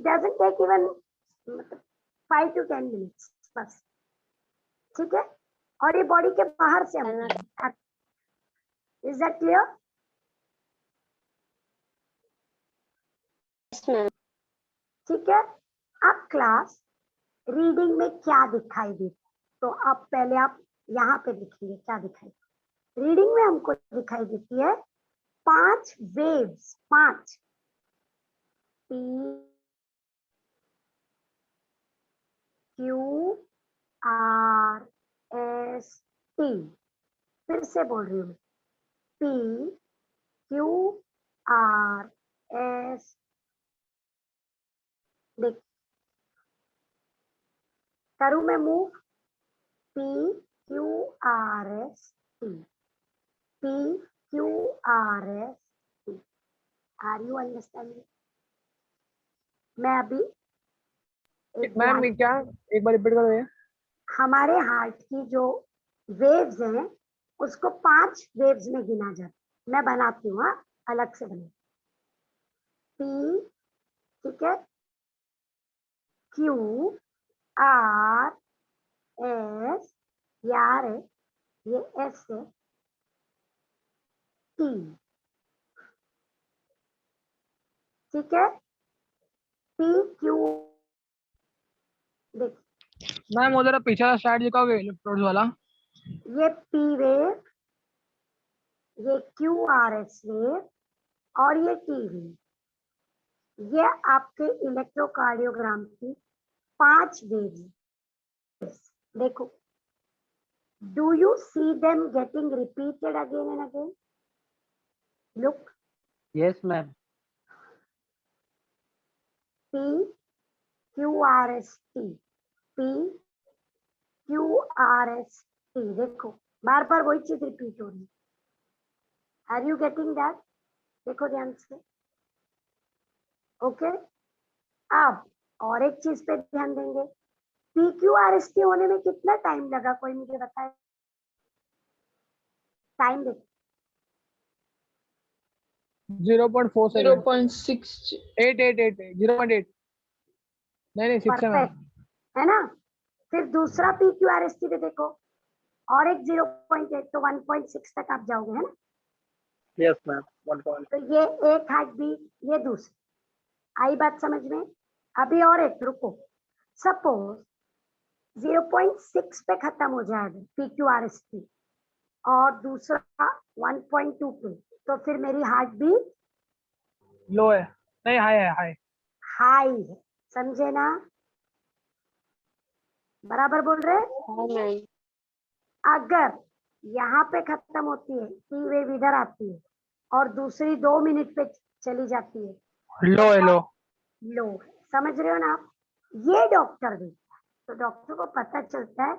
S1: doesn't take even 5 to 10 minutes बस. ठीक है, और ये बॉडी के बाहर से हम. Is that clear? ठीक है, अब क्लास रीडिंग में क्या दिखाई देता, तो अब पहले आप यहाँ पे लिखिए क्या दिखाई, रीडिंग में हमको दिखाई देती है 5 waves, 5 P Q R S T, फिर से बोल रही हूँ P Q R S, देख करूँ मैं move, P Q R S T, P Q R S T, are you understanding? मैं अभी एक
S3: मैम
S1: ब्लैंक,
S3: क्या एक बार रिपीट करो ये।
S1: हमारे हार्ट की जो वेव्स हैं उसको 5 वेव्स में गिना जाता है, मैं बनाती हूँ, हाँ अलग से बना, P, ठीक है, Q R S, ये R है, ये S है, T, ठीक है, P Q, देख
S3: मैम उधर पीछे स्टार्ट दिखाओगे इलेक्ट्रोड्स वाला।
S1: ये P वेव, ये Q R S वेव और ये T वेव, ये आपके इलेक्ट्रोकार्डियोग्राम की 5 वेव्स। देखो, do you see them getting repeated again and again? Look,
S5: Yes, ma'am.
S1: P Q R S T, P Q R S T, देखो बार बार वही चीज रिपीट हो रही है। Are you getting that? देखो ध्यान से, ओके। अब और एक चीज पे ध्यान देंगे, P Q R S T होने में कितना टाइम लगा, कोई मुझे बताए, टाइम देखो
S3: 0.4 सेकंड,
S6: 0.6
S3: 8 0.8, नहीं 6 है मैम।
S1: परफेक्ट है ना। फिर दूसरा P Q R S T पे देखो, और एक 0.8, तो 1.6 तक आप जाओगे, है ना।
S4: Yes, ma'am. 1 point.
S1: तो ये एक हार्ट बीट, ये दूसरी, आई बात समझ में? अभी और एक, रुको, सपोज 0.6 पे खत्म हो जाएगा P Q R S T और दूसरा 1.2 पे, तो फिर मेरी हार्ट बीट
S3: लो है, नहीं हाई है, हाई।
S1: हाई है, समझे ना? बराबर बोल रहे हैं?
S2: हाँ मैम।
S1: अगर यहाँ पे खत्म होती है, टी वेव इधर आती है और दूसरी 2 मिनट पे चली जाती है,
S3: लो है, लो।
S1: लो, समझ रहे हो ना आप? ये डॉक्टर देखता है, तो डॉक्टर को पता चलता है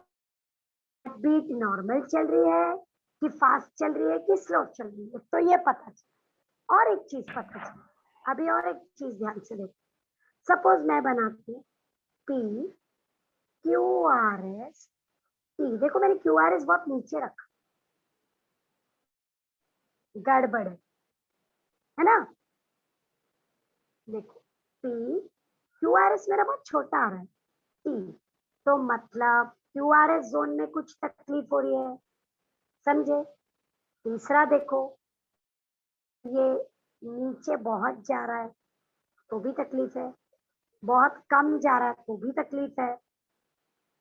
S1: बीट नॉर्मल चल रही है कि फास्ट चल रही है कि स्लो चल रही है, तो ये पता चला। और एक चीज पता चला, अभी और एक चीज ध्यान से देखो, सपोज मैं बनाती हूँ P Q R S T, देखो मैंने क्यू आर एस बहुत नीचे रखा, गड़बड़ है ना। देखो पी क्यू आर एस मेरा बहुत छोटा आ रहा है, टी, तो मतलब क्यू आर एस जोन में कुछ तकलीफ हो रही है, समझे? तीसरा देखो, ये नीचे बहुत जा रहा है तो भी तकलीफ है, बहुत कम जा रहा है तो भी तकलीफ है,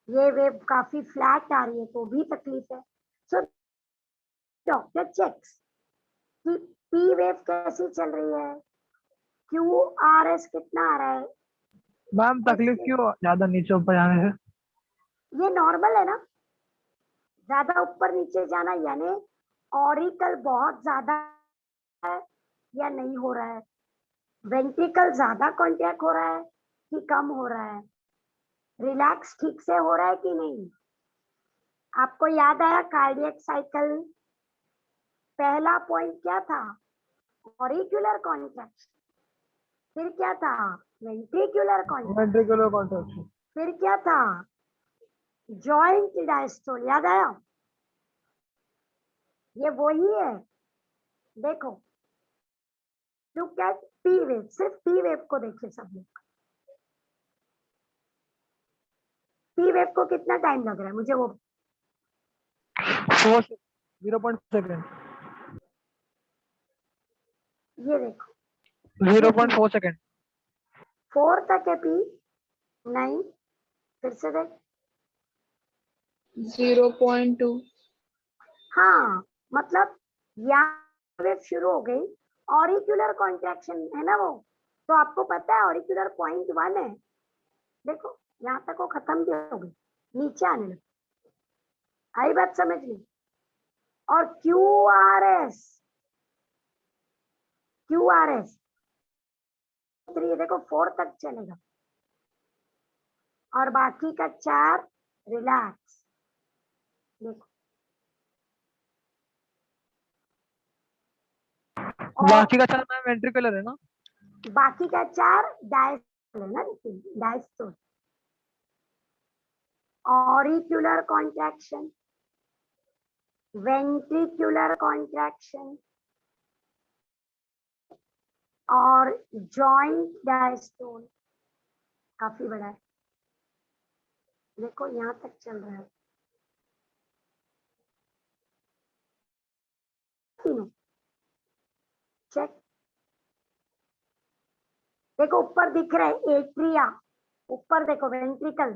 S1: ये वेव काफी फ्लैट आ रही है तो भी तकलीफ है। सो डॉक्टर चेक्स कि पी वेव कैसी चल रही है, क्यू आर एस कितना आ रहा है,
S3: मैम तकलीफ क्यों ज्यादा नीचे ऊपर जाने से?
S1: ये नॉर्मल है ना। ज्यादा ऊपर नीचे जाना यानी ऑरिकल बहुत ज्यादा है या नहीं हो रहा है, वेंट्रिकल ज्यादा कॉन्ट्रैक्ट हो रहा है कि कम हो रहा है, रिलैक्स ठीक से हो रहा है कि नहीं। आपको याद आया कार्डियक साइकिल, पहला पॉइंट क्या था, ऑरिक्यूलर कॉन्ट्रैक्शन, फिर क्या था, वेंट्रिकुलर कॉन्ट्रैक्शन,
S3: वेंट्रिकुलर कॉन्ट्रैक्शन,
S1: फिर क्या था, जॉइंट डायस्टोल, याद आया? ये वही है। देखो, लुक एट पी वेव, सिर्फ पी वेव को देखिए सब लोग, पी वेव को कितना टाइम लग रहा है मुझे वो,
S3: 0.4 सेकंड,
S1: ये देखो
S3: 0.4 सेकंड।
S1: 4 तक है पी, नहीं, फिर से देख।
S5: 0.2।
S1: हाँ, मतलब यहाँ वेव शुरू हो गई, ऑरिक्यूलर कॉन्ट्रैक्शन है ना वो, तो आपको पता है ऑरिक्यूलर 0.1 है। देखो यहाँ तक वो खत्म भी हो गई, नीचे आने लगी। आई बात समझ ली। और क्यू आर एस 3 देखो 4 तक चलेगा, और बाकी का 4 रिलैक्स। देखो और
S3: बाकी का 4 मैम वेंट्रिकुलर है ना?
S1: बाकी का 4 डायस्टोल है ना, देखिए डायस्टोल। ऑरिक्यूलर कॉन्ट्रैक्शन, वेंट्रिकुलर कॉन्ट्रैक्शन और जॉइंट डायस्टोल। काफी बड़ा है, देखो यहाँ तक चल रहा है तीनों। चेक, देखो ऊपर दिख रहा है एट्रिया, ऊपर देखो वेंट्रिकल।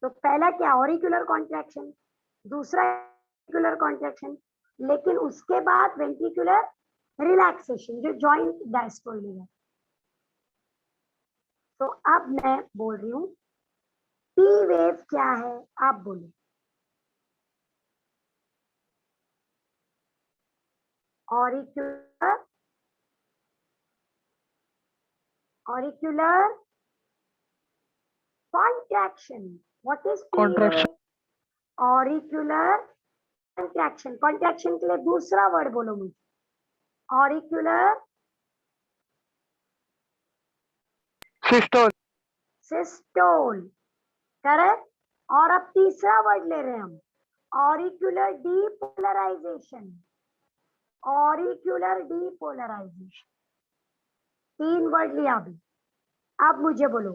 S1: तो पहला क्या, ऑरिक्यूलर कॉन्ट्रैक्शन, दूसरा वेंट्रिकुलर कॉन्ट्रैक्शन, लेकिन उसके बाद वेंट्रिकुलर रिलैक्सेशन जो जॉइंट डायस्टोल में है। तो अब मैं बोल रही हूँ पी वेव क्या है, आप बोलो। Auricular contraction, what is P wave?
S3: Contraction.
S1: Auricular contraction, contraction के लिए दूसरा वर्ड बोलो मुझे। Auricular
S3: systole.
S1: Systole, correct. और अब तीसरा वर्ड ले रहे हैं हम, auricular depolarization. Auricular depolarization, 3 word लिया अभी। अब मुझे बोलो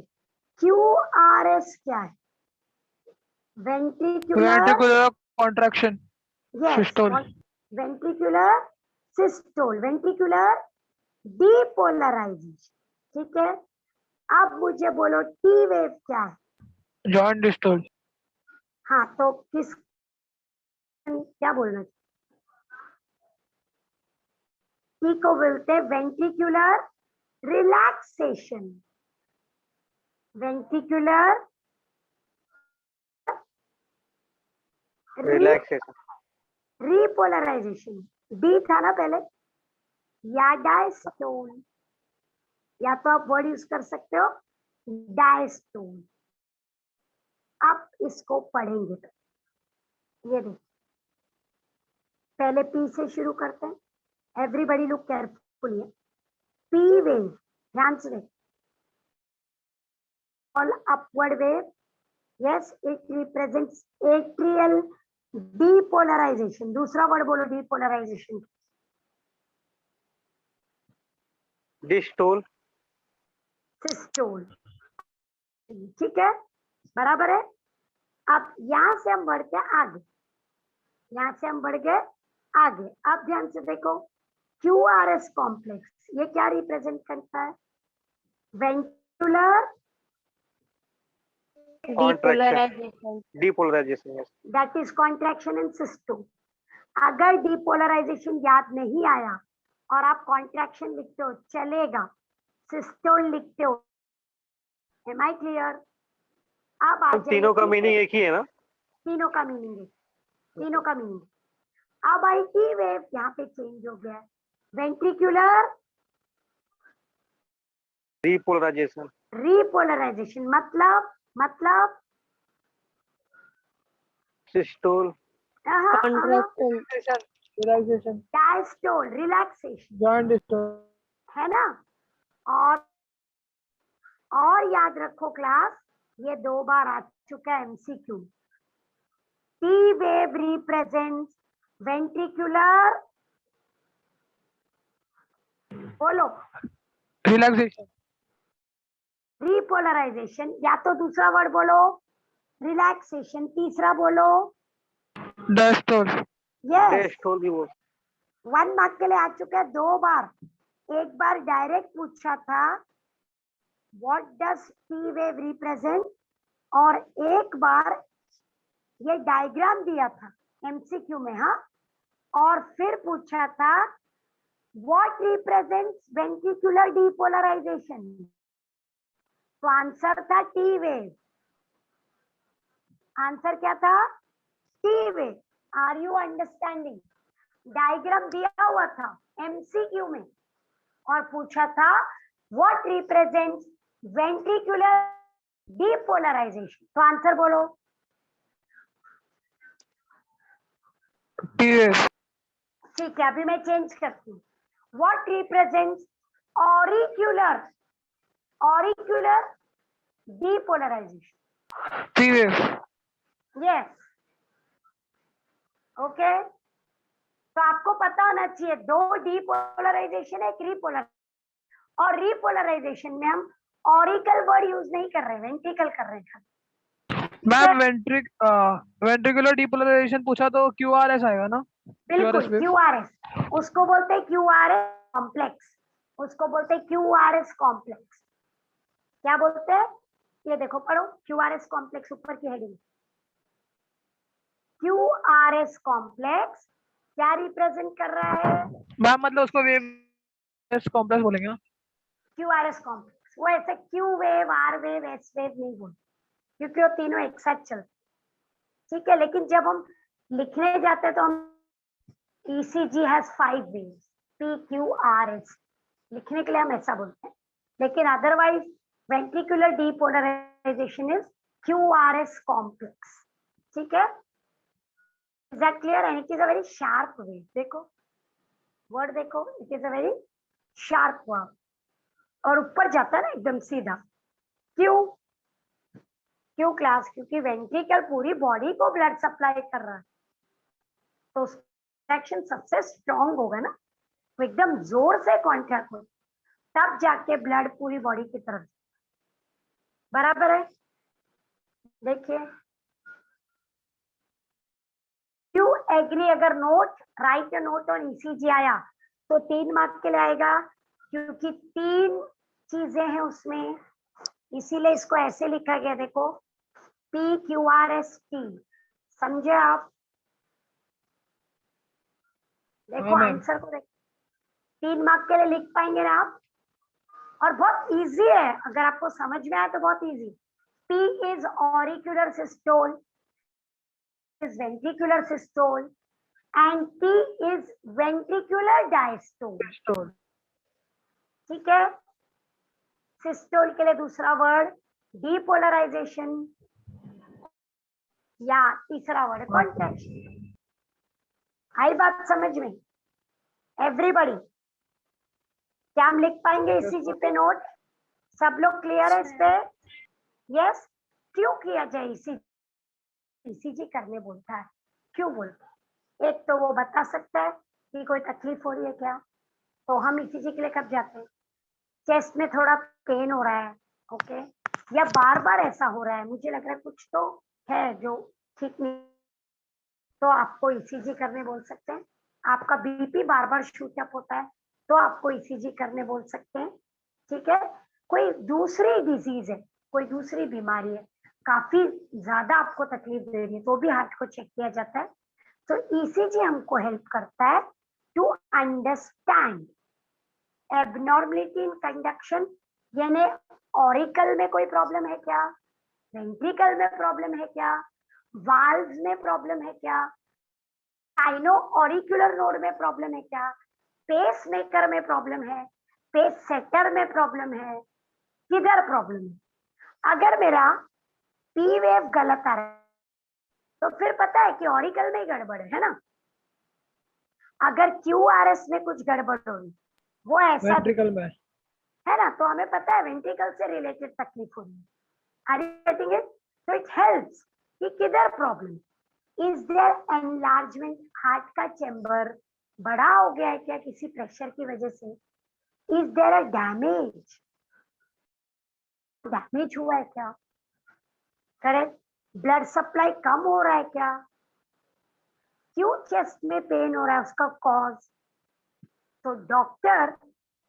S1: क्यू आर एस क्या है? Ventricular,
S3: Ventricular contraction.
S1: Yes,
S3: Systole.
S1: Ventricular systole, ventricular depolarization, ठीक है। अब मुझे बोलो टी वेव क्या है?
S3: Joint distole.
S1: हाँ, तो किस, क्या बोलना? टी को बोलते हैं ventricular relaxation, ventricular
S4: relaxation,
S1: repolarization. D था ना पहले, या डायस्टोल, या तो आप वर्ड यूज कर सकते हो डायस्टोल। अब इसको पढ़ेंगे तो ये देखिए, पहले पी से शुरू करते हैं। Everybody look carefully. P wave, ध्यान से देखो, all upward wave, yes, it represents atrial depolarization। दूसरा वर्ड बोलो depolarization।
S4: डिस्टोल,
S1: सिस्टोल, ठीक है, बराबर है। अब यहां से हम बढ़ते हैं आगे, यहां से हम बढ़ गए आगे। अब ध्यान से देखो, क्यू आर एस कॉम्प्लेक्स ये क्या रिप्रेजेंट करता है? Ventricular
S2: Depolarization.
S4: Depolarization, yes.
S1: That is contraction in systole. अगर डिपोलराइजेशन याद नहीं आया और आप कॉन्ट्रैक्शन लिखते हो चलेगा, सिस्टोल लिखते हो। Am I clear? अब आ जाइए,
S4: तीनों का मीनिंग एक ही है ना?
S1: तीनों का मीनिंग है, तीनों का मीनिंग। अब आई टी वेव, यहाँ पे चेंज हो गया है। वेंट्रिकुलर
S4: डिपोलराइजेशन,
S1: रिपोलराइजेशन, मतलब
S4: systole,
S2: Contraction.
S3: Relaxation.
S1: Diastole, relaxation,
S3: Joint distole.
S1: है ना। और याद रखो क्लास, ये 2 बार आ चुका है MCQ. T wave represents ventricular, बोलो,
S3: Relaxation.
S1: रिपोलराइजेशन, या तो दूसरा वर्ड बोलो रिलैक्सेशन, तीसरा बोलो
S3: Diastole.
S1: यस।
S4: डिस्टोल भी बोल।
S1: 1 मार्क के लिए आ चुका है 2 बार। एक बार डायरेक्ट पूछा था what does T wave represent, और एक बार ये डायग्राम दिया था एमसीक्यू में, हाँ, और फिर पूछा था व्हाट रिप्रेजेंट्स वेंट्रिकुलर डीपोलराइजेशन, तो आंसर था टी वेव। आंसर क्या था? T wave. Are you understanding? Diagram दिया हुआ था एमसीक्यू में और पूछा था व्हाट रिप्रेजेंट्स वेंट्रिकुलर डीपोलराइजेशन, तो आंसर बोलो।
S3: T wave.
S1: ठीक है, अभी मैं चेंज करती हूँ। What represents auricular depolarization?
S3: T wave.
S1: Yes, okay. तो आपको पता होना चाहिए दो डीपोलराइजेशन है, एक रिपोलर, और रिपोलराइजेशन में हम ऑरिकल वर्ड यूज नहीं कर रहे, वेंट्रिकल कर रहे हैं।
S3: मैम वेंट्रिकुलर डीपोलराइजेशन पूछा तो क्यूआरएस आएगा ना?
S1: बिल्कुल, क्यूआरएस, उसको बोलते हैं क्यूआरएस कॉम्प्लेक्स, उसको बोलते हैं क्यूआरएस कॉम्प्लेक्स। क्या बोलते हैं? ये देखो, पढ़ो क्यूआरएस कॉम्प्लेक्स, ऊपर की हेडिंग। क्यूआरएस कॉम्प्लेक्स क्या रिप्रेजेंट कर रहा है?
S3: मैम मतलब उसको वेव कॉम्प्लेक्स बोलेंगे ना?
S1: QRS complex. वो ऐसे Q wave, R wave, S wave नहीं बोलते, क्योंकि वो तीनों एक साथ चलते, ठीक है। लेकिन जब हम लिखने जाते हैं तो हम ECG हैज 5 वेव्स, PQRS, लिखने के लिए हम ऐसा बोलते हैं। लेकिन otherwise ventricular depolarization is QRS complex, ठीक है। Is that clear? And it is a very sharp wave. देखो वर्ड, देखो, it is a very sharp word, और ऊपर जाता है ना एकदम सीधा। क्यों? क्यों क्लास? क्योंकि वेंट्रिकल पूरी बॉडी को ब्लड सप्लाई कर रहा है, तो एक्शन सबसे स्ट्रॉन्ग होगा ना, वो एकदम जोर से कॉन्ट्रैक्ट हो, तब जाके ब्लड पूरी बॉडी की तरफ। बराबर है? देखिए, यू एग्री, अगर note right note on ECG आया तो 3 मार्क के लिए आएगा, क्योंकि 3 चीजें हैं उसमें, इसीलिए इसको ऐसे लिखा गया। देखो PQRST, समझे आप? देखो आंसर को देखो, 3 मार्क के लिए लिख पाएंगे ना आप? और बहुत इजी है, अगर आपको समझ में आया तो बहुत easy. P is auricular systole, is ventricular systole, and T is ventricular diastole, ठीक है। सिस्टोल के लिए दूसरा वर्ड डीपोलराइजेशन, या तीसरा वर्ड कॉन्ट्रैक्शन। आई बात समझ में एवरीबॉडी? क्या हम लिख पाएंगे ECG पे नोट? सब लोग क्लियर है इस पे? यस। क्यों किया जाए ECG करने बोलता है, क्यों बोलता है? एक तो वो बता सकता है कि कोई तकलीफ हो रही है क्या, तो हम ECG के लिए कब जाते हैं? चेस्ट में थोड़ा पेन हो रहा है, ओके, या बार बार ऐसा हो रहा है, मुझे लग रहा है कुछ तो है जो ठीक नहीं, तो आपको ECG करने बोल सकते हैं। आपका BP बार बार शूट अप होता है तो आपको ECG करने बोल सकते हैं, ठीक है। कोई दूसरी डिजीज है, कोई दूसरी बीमारी है, काफी ज्यादा आपको तकलीफ दे रही है, तो भी हार्ट को चेक किया जाता है। तो ECG हमको हेल्प करता है to understand abnormality in conduction, यानी ऑरिकल में कोई प्रॉब्लम है क्या, वेंट्रिकल में प्रॉब्लम है क्या, वाल्व्स में प्रॉब्लम है क्या, साइनो ऑरिकुलर नोड में प्रॉब्लम है क्या, पेस मेकर में प्रॉब्लम है, पेस सेटर में प्रॉब्लम है, किधर प्रॉब्लम है। अगर मेरा P वेव गलत आ रहा है तो फिर पता है कि ऑरिकल में गड़बड़ है ना। अगर QRS में कुछ गड़बड़ हो रही, वो ऐसा
S3: वेंट्रिकल में
S1: है ना, तो हमें पता है वेंट्रिकल से रिलेटेड तकलीफ हो रही है। Are you getting it? So it helps कि किधर problem, is there enlargement, heart का चेंबर बड़ा हो गया है क्या किसी प्रेशर की वजह से, is there a damage, damage हुआ है क्या, करेक्ट, ब्लड सप्लाई कम हो रहा है क्या, क्यों चेस्ट में पेन हो रहा है, उसका कॉज। तो डॉक्टर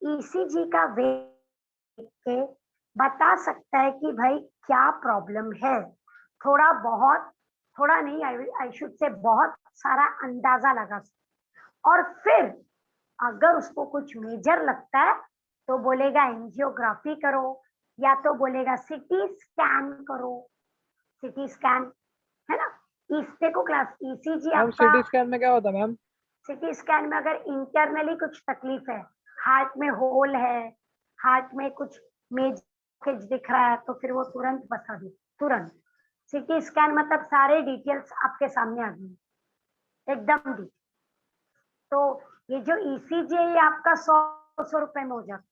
S1: ECG का वेव के बता सकता है कि भाई क्या प्रॉब्लम है, थोड़ा बहुत, थोड़ा नहीं, आई शुड से बहुत सारा अंदाजा लगा सकता। और फिर अगर उसको कुछ मेजर लगता है तो बोलेगा एंजियोग्राफी करो, या तो बोलेगा सीटी स्कैन करो। सीटी स्कैन है ना, इससे को क्लास ईसीजी
S3: मैम
S1: आपका।
S3: सिटी स्कैन में क्या होता है मैम?
S1: सीटी स्कैन में अगर इंटरनली कुछ तकलीफ है, हार्ट में होल है, हार्ट में कुछ मेज दिख रहा है, तो फिर वो तुरंत बता दे, तुरंत। सीटी स्कैन मतलब सारे डिटेल्स आपके सामने आ गए एकदम डिटेल। तो ये जो ईसीजी है ये आपका 100 रुपए में हो जाता,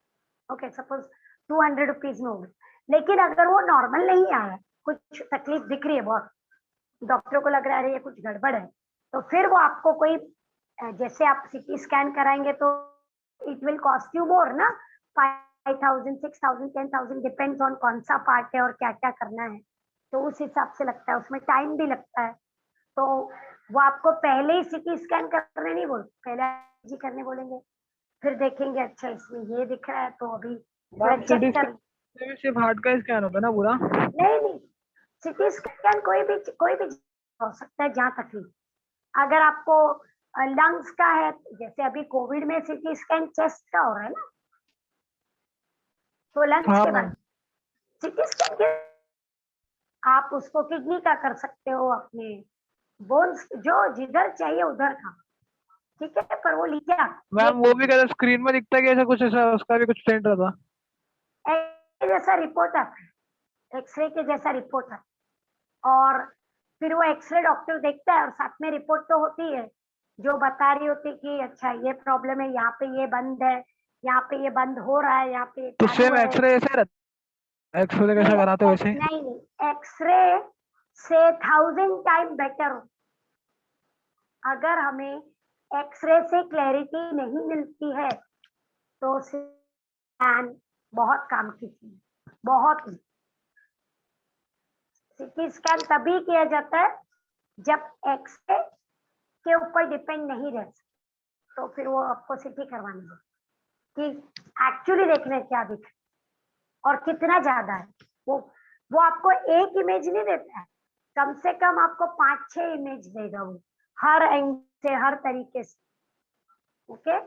S1: ओके सपोज 200 रुपीज में होगा। लेकिन अगर वो नॉर्मल नहीं आया, कुछ तकलीफ दिख रही है बहुत, डॉक्टर को लग रहा है ये कुछ गड़बड़ है, तो फिर वो आपको कोई, जैसे आप सीटी स्कैन कराएंगे तो it will cost you more ना, 5,000 6,000 10,000 डिपेंड्स ऑन कौन सा पार्ट है और क्या क्या करना है, तो उस हिसाब से लगता है, उसमें टाइम भी लगता है। तो वो आपको पहले ही सीटी स्कैन करने नहीं बोलते, पहले जी करने बोलेंगे, फिर देखेंगे अच्छा इसमें ये दिख रहा है तो अभी थोड़ा
S3: मैम
S1: चेक
S3: सिटी
S1: कर।
S3: स्कैन में सिर्फ हार्ट का स्कैन होता है ना पूरा?
S1: नहीं, सीटी स्कैन कोई भी हो सकता है जहाँ तकलीफ। अगर आपको लंग्स का है, जैसे अभी कोविड में सीटी स्कैन चेस्ट का हो रहा है ना, तो लंग्स
S3: हाँ
S1: के
S3: मैम।
S1: बाद सीटी स्कैन के आप उसको किडनी का कर सकते हो, अपने बोन्स जो जिधर चाहिए उधर का, ठीक है, पर वो लीजिए आप
S3: मैम वो भी कहते स्क्रीन में दिखता है कि ऐसा कुछ, ऐसा उसका भी कुछ सेंटर था?
S1: ये जैसा रिपोर्ट आता है, एक्सरे के जैसा रिपोर्ट आता है, और फिर वो एक्सरे डॉक्टर देखता है और साथ में रिपोर्ट तो होती है जो बता रही होती है कि अच्छा ये प्रॉब्लम है, यहाँ पे ये बंद है, यहाँ पे ये बंद हो रहा है, यहाँ पे ये
S3: तो
S1: चालू
S3: सेम
S1: है।
S3: एक्सरे ऐसे रहता है? एक्सरे कैसा कराते हो वैसे?
S1: नहीं, एक्सरे से 1000 टाइम बेटर हो। अगर हमें एक्सरे से क्लैरिटी नहीं मिलती है तो स्कैन बहुत काम की चीज, बहुत। सीटी स्कैन तभी किया जाता है जब एक्सरे के ऊपर डिपेंड नहीं रह सकते, तो फिर वो आपको सीटी करवानी है कि एक्चुअली देखने क्या दिख और कितना ज्यादा है। वो आपको एक इमेज नहीं देता है, कम से कम आपको 5-6 इमेज देगा वो, हर एंगल से, हर तरीके से, ओके।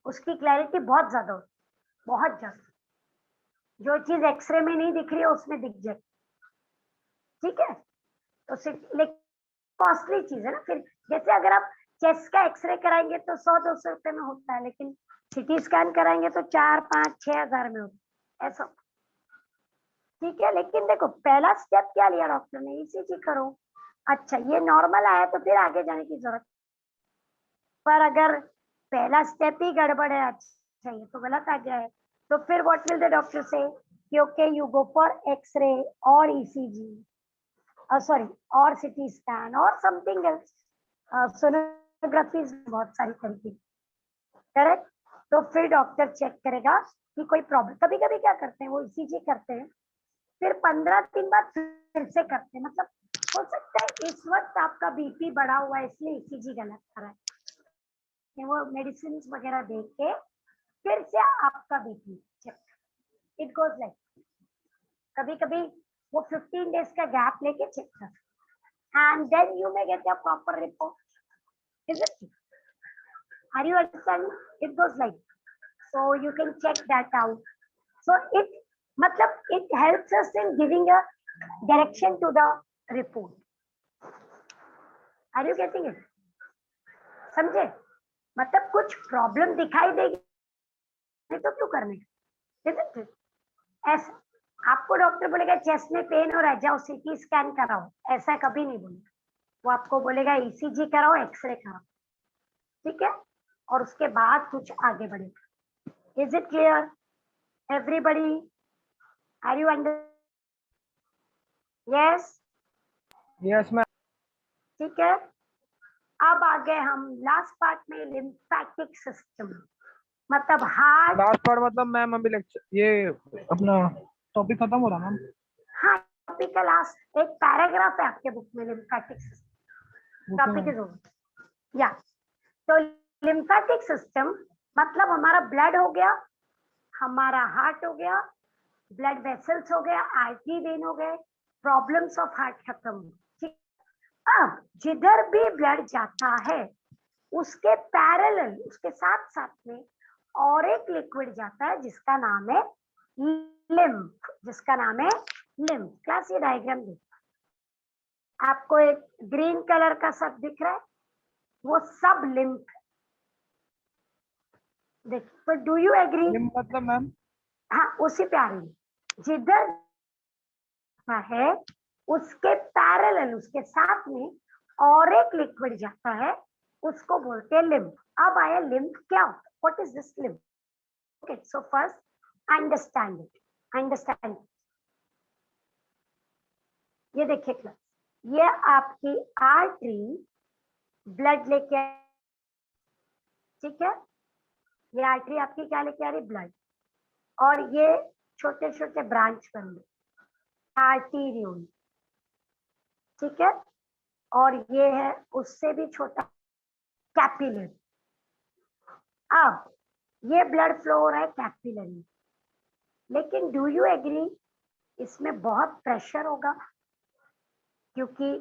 S1: उसकी क्लैरिटी बहुत ज्यादा होती, बहुत ज्यादा, जो चीज एक्सरे में नहीं दिख रही है उसमें दिख जाए, ठीक है। तो लेकिन कॉस्टली चीज है ना, फिर जैसे अगर आप चेस्ट का एक्सरे कराएंगे तो 100-200 रुपए में होता है, लेकिन सीटी स्कैन कराएंगे तो 4-5-6 हजार में होता है, ऐसा, ठीक है। लेकिन देखो पहला स्टेप क्या लिया डॉक्टर ने, ईसीजी करो, अच्छा ये नॉर्मल आया तो फिर आगे जाने की जरूरत। पर अगर पहला स्टेप ही गड़बड़ है, अच्छा ये तो गलत आ गया है, तो फिर व्हाट विल द डॉक्टर से कि okay you go for x-ray और ईसीजी, सॉरी, और सीटी स्कैन और समथिंग एल्स, सोनोग्राफी बहुत सारी तरीके, करेक्ट। तो फिर डॉक्टर चेक करेगा कि कोई प्रॉब्लम, कभी कभी क्या करते हैं वो ईसीजी करते हैं, फिर 15 दिन बाद फिर से करते हैं, मतलब हो सकता है इस वक्त आपका बीपी बढ़ा हुआ है इसलिए ईसीजी गलत कर रहा है, वो मेडिसिन वगैरह दे के फिर से आपका BP check, it goes like, कभी कभी वो 15 डेज का गैप लेके चेक कर, and then you may get a proper report, is it? Are you understanding? It goes like, so you can check that out, so it matlab it helps us in giving a direction to the report, are you getting it? समझे? मतलब कुछ problem दिखाई देगी नहीं तो क्यों करने, isn't it? ऐसा आपको डॉक्टर बोलेगा चेस्ट में पेन हो रहा है, जाओ सीटी स्कैन कराओ, ऐसा कभी नहीं बोलेगा, वो आपको बोलेगा ईसीजी कराओ, एक्सरे कराओ, ठीक है, और उसके बाद कुछ आगे बढ़ेगा। Is it clear? Everybody, are you under? Yes,
S3: yes ma'am.
S1: ठीक है। अब आ गए हम लास्ट पार्ट में, लिम्फेटिक सिस्टम, मतलब हार्ट।
S3: लास्ट पार्ट मतलब मैम अभी लेक्चर ये अपना टॉपिक खत्म हो रहा मैम?
S1: हाँ, टॉपिक का लास्ट एक पैराग्राफ है आपके बुक में, lymphatic system, topic is over, या। तो लिम्फेटिक सिस्टम मतलब हमारा ब्लड हो गया, हमारा हार्ट हो गया, ब्लड वेसल्स हो गया, आर्टरी वेन हो गए, प्रॉब्लम्स ऑफ हार्ट खत्म हो। ठीक, अब जिधर भी ब्लड जाता है उसके पैरेलल, उसके साथ साथ में और एक लिक्विड जाता है जिसका नाम है लिम्फ, जिसका नाम है लिम्फ। क्लास ये डायग्राम देखिए, आपको एक ग्रीन कलर का सब दिख रहा है, वो सब लिम्फ है। देखिए, तो डू यू एग्री?
S3: लिम्फ मतलब मैम?
S1: हाँ, उसी पे आ रही है। जिधर है उसके पैरेलल, उसके साथ में और एक लिक्विड जाता है, उसको बोलते हैं लिम्फ। अब आया लिम्फ क्या होता है, what is this lymph? Okay, so first understand it, understand. ये देखिए क्लास, ये आपकी आर्टरी ब्लड लेके, ठीक है, ये आर्टरी आपकी क्या लेके आ रही? ब्लड। और ये छोटे छोटे ब्रांच बन गए, आर्टीरियोल, ठीक है। और ये है उससे भी छोटा कैपिलरी। अब ये ब्लड फ्लो हो रहा है कैपिलरी, लेकिन डू यू एग्री इसमें बहुत प्रेशर होगा, क्योंकि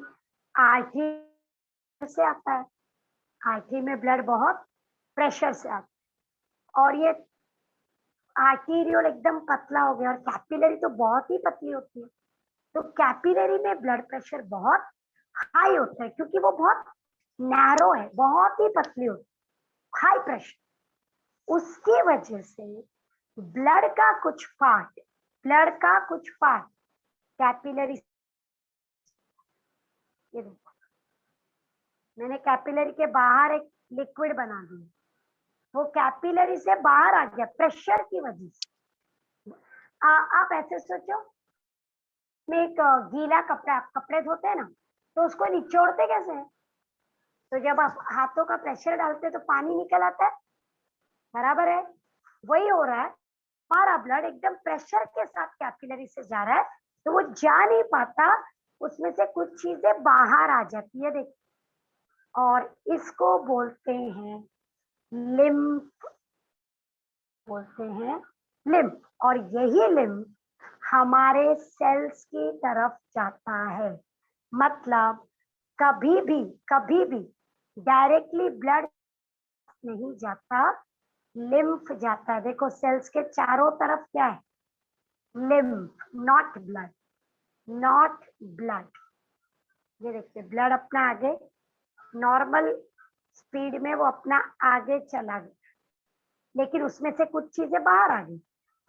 S1: आर्टरी से आता है, आर्टरी में ब्लड बहुत प्रेशर से आता है। और ये आर्टीरियल एकदम पतला हो गया और कैपिलरी तो बहुत ही पतली होती है, तो कैपिलरी में ब्लड प्रेशर बहुत हाई होता है, क्योंकि वो बहुत नैरो है, बहुत ही पतली होती है, हाई प्रेशर। उसकी वजह से ब्लड का कुछ पार्ट, ब्लड का कुछ पार्ट कैपिलरी, ये देखो मैंने कैपिलरी के बाहर एक लिक्विड बना दिया, वो कैपिलरी से बाहर आ गया प्रेशर की वजह से। आप ऐसे सोचो, में एक गीला कपड़ा, आप कपड़े धोते हैं ना, तो उसको निचोड़ते कैसे हैं? तो जब आप हाथों का प्रेशर डालते हैं तो पानी निकल आता है, बराबर है। वही हो रहा है, हमारा ब्लड एकदम प्रेशर के साथ कैपिलरी से जा रहा है, तो वो जा नहीं पाता, उसमें से कुछ चीजें बाहर आ जाती है, देखिए। और इसको बोलते हैं लिम्फ, बोलते हैं लिम्फ। और यही लिम्फ हमारे सेल्स की तरफ जाता है, मतलब कभी भी डायरेक्टली ब्लड नहीं जाता, लिम्फ जाता है। देखो सेल्स के चारों तरफ क्या है? Lymph, not blood, not blood. ये देखिए ब्लड अपना आगे नॉर्मल स्पीड में वो अपना आगे चला गया, लेकिन उसमें से कुछ चीजें बाहर आ गई,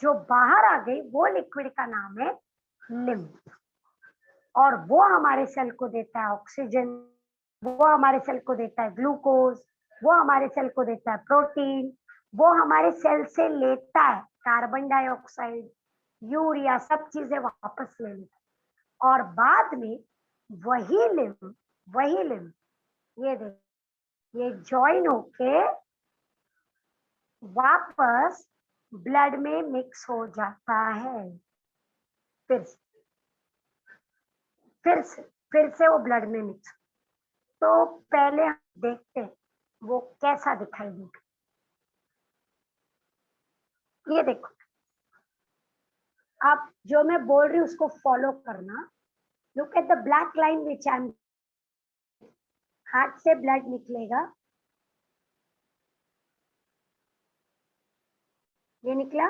S1: जो बाहर आ गई वो लिक्विड का नाम है लिम्फ। और वो हमारे सेल को देता है ऑक्सीजन, वो हमारे सेल को देता है ग्लूकोज, वो हमारे सेल को देता है प्रोटीन, वो हमारे सेल से लेता है कार्बन डाइऑक्साइड, यूरिया, सब चीजें वापस ले लेता है। और बाद में वही लिम्फ ये देख, ये ज्वाइन होके वापस ब्लड में मिक्स हो जाता है। फिर से फिर से वो ब्लड में मिक्स। तो पहले हम देखते हैं वो कैसा दिखाई देगा। ये देखो, आप जो मैं बोल रही हूँ उसको फॉलो करना। Look at the black line which I am, heart से ब्लड निकलेगा, ये निकला,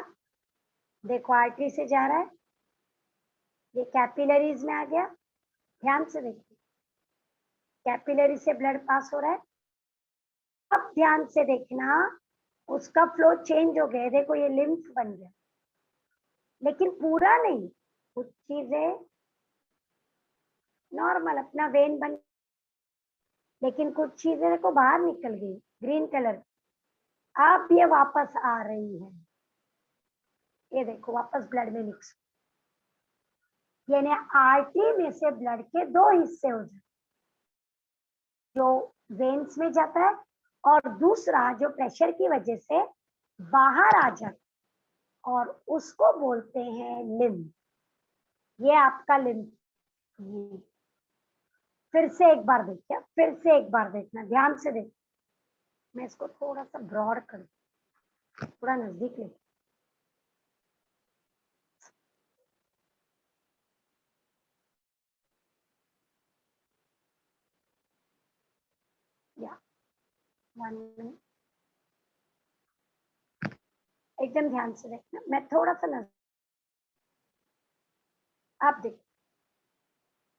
S1: देखो आर्टरी से जा रहा है, ये कैपिलरीज में आ गया, ध्यान से देखिए, कैपिलरी से ब्लड पास हो रहा है। अब ध्यान से देखना, उसका फ्लो चेंज हो गया, देखो ये लिम्फ बन गया, लेकिन पूरा नहीं, कुछ चीजें नॉर्मल अपना वेन बन, लेकिन कुछ चीजें देखो बाहर निकल गई ग्रीन कलर। अब ये वापस आ रही है, ये देखो वापस ब्लड में मिक्स, यानी आर्टरी में से ब्लड के दो हिस्से हो जाते, जो वेन्स में जाता है और दूसरा जो प्रेशर की वजह से बाहर आ जाता है, और उसको बोलते हैं लिम्फ। ये आपका लिम्फ। फिर से एक बार देखिए, फिर से एक बार देखना, ध्यान से देख, मैं इसको थोड़ा सा ब्रॉड कर, थोड़ा नजदीक ले। 1 मिनट, एकदम ध्यान से देखना, मैं थोड़ा सा नजर, आप देखो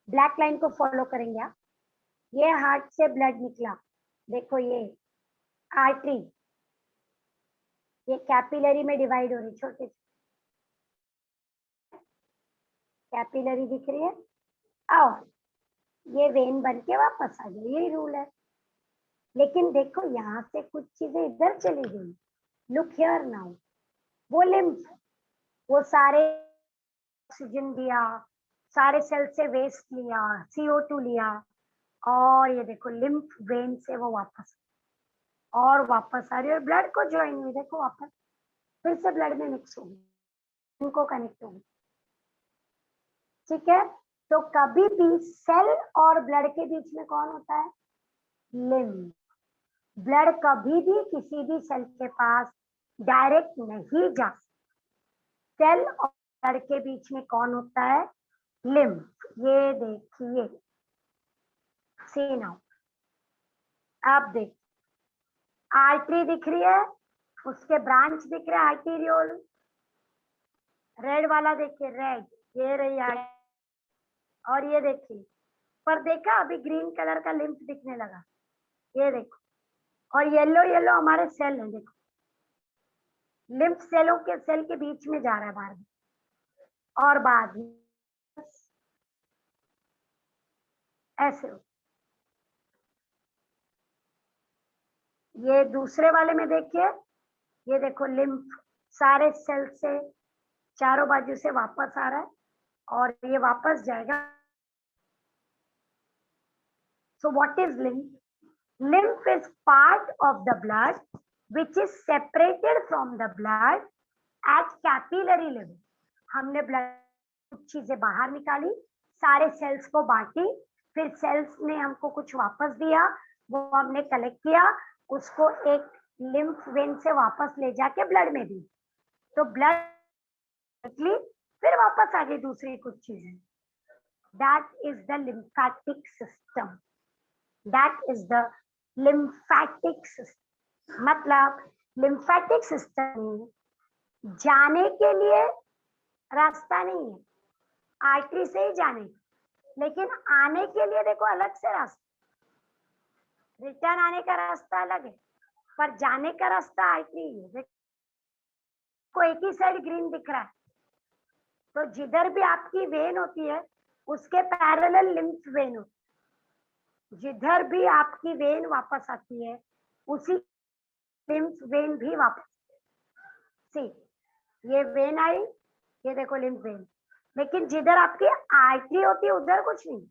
S1: ब्लैक लाइन को फॉलो करेंगे आप, ये हार्ट से ब्लड निकला, देखो ये आर्टरी, ये कैपिलरी में डिवाइड हो रही, छोटे कैपिलरी दिख रही है, और ये वेन बन के वापस आ गई, यही रूल है। लेकिन देखो यहाँ से कुछ चीजें इधर चली गई, लुक हियर नाउ, वो लिम्फ, वो सारे ऑक्सीजन दिया, सारे सेल से वेस्ट लिया, CO2 लिया, और ये देखो लिम्फ वेन से वो वापस आ रही है, और ब्लड को ज्वाइन हुई, देखो वापस फिर से ब्लड में मिक्स होगी, इनको कनेक्ट होगी, ठीक है। तो कभी भी सेल और ब्लड के बीच में कौन होता है, लिम्फ। ब्लड कभी भी किसी भी सेल के पास डायरेक्ट नहीं जा, सेल और ब्लड के बीच में कौन होता है, लिम्फ। ये देखिए, सी नाउ, आप देख, आर्टरी दिख रही है, उसके ब्रांच दिख रहे हैं, आर्टीरियोल, रेड वाला देखिए, रेड, ये रही आर्टरी, और ये देखिए, पर देखा अभी ग्रीन कलर का लिम्फ दिखने लगा, ये देखो, और येलो येलो हमारे सेल है, देखो लिम्फ सेल के बीच में जा रहा है बाहर, और बाद में ऐसे हो। ये दूसरे वाले में देखिए, ये देखो लिम्फ सारे सेल से चारों बाजू से वापस आ रहा है, और ये वापस जाएगा। So what is lymph? Lymph is part of the blood which is separated from the blood at capillary level. हमने ब्लड कुछ चीजें बाहर निकाली, सारे सेल्स को बांटी, फिर सेल्स ने हमको कुछ वापस दिया, वो हमने कलेक्ट किया, उसको एक लिम्फ वेन से वापस ले जाके ब्लड में दी, तो ब्लड निकली, फिर वापस आ गई दूसरी कुछ चीजें। That is the lymphatic system. That is the lymphatic system. मतलब लिम्फेटिक सिस्टम में जाने के लिए रास्ता नहीं है, आर्टरी से ही जाने, लेकिन आने के लिए देखो अलग से रास्ता, रिटर्न आने का रास्ता अलग है, पर जाने का रास्ता आर्टरी है। देखो एक ही साइड ग्रीन दिख रहा है, तो जिधर भी आपकी वेन होती है उसके पैरेलल लिम्फ वेन होती है, जिधर भी आपकी वेन वापस आती है उसी लिम्फ वेन भी वापस, सी ये वेन आई, ये देखो लिम्फ वेन, लेकिन जिधर आपकी आर्टरी होती है उधर कुछ नहीं,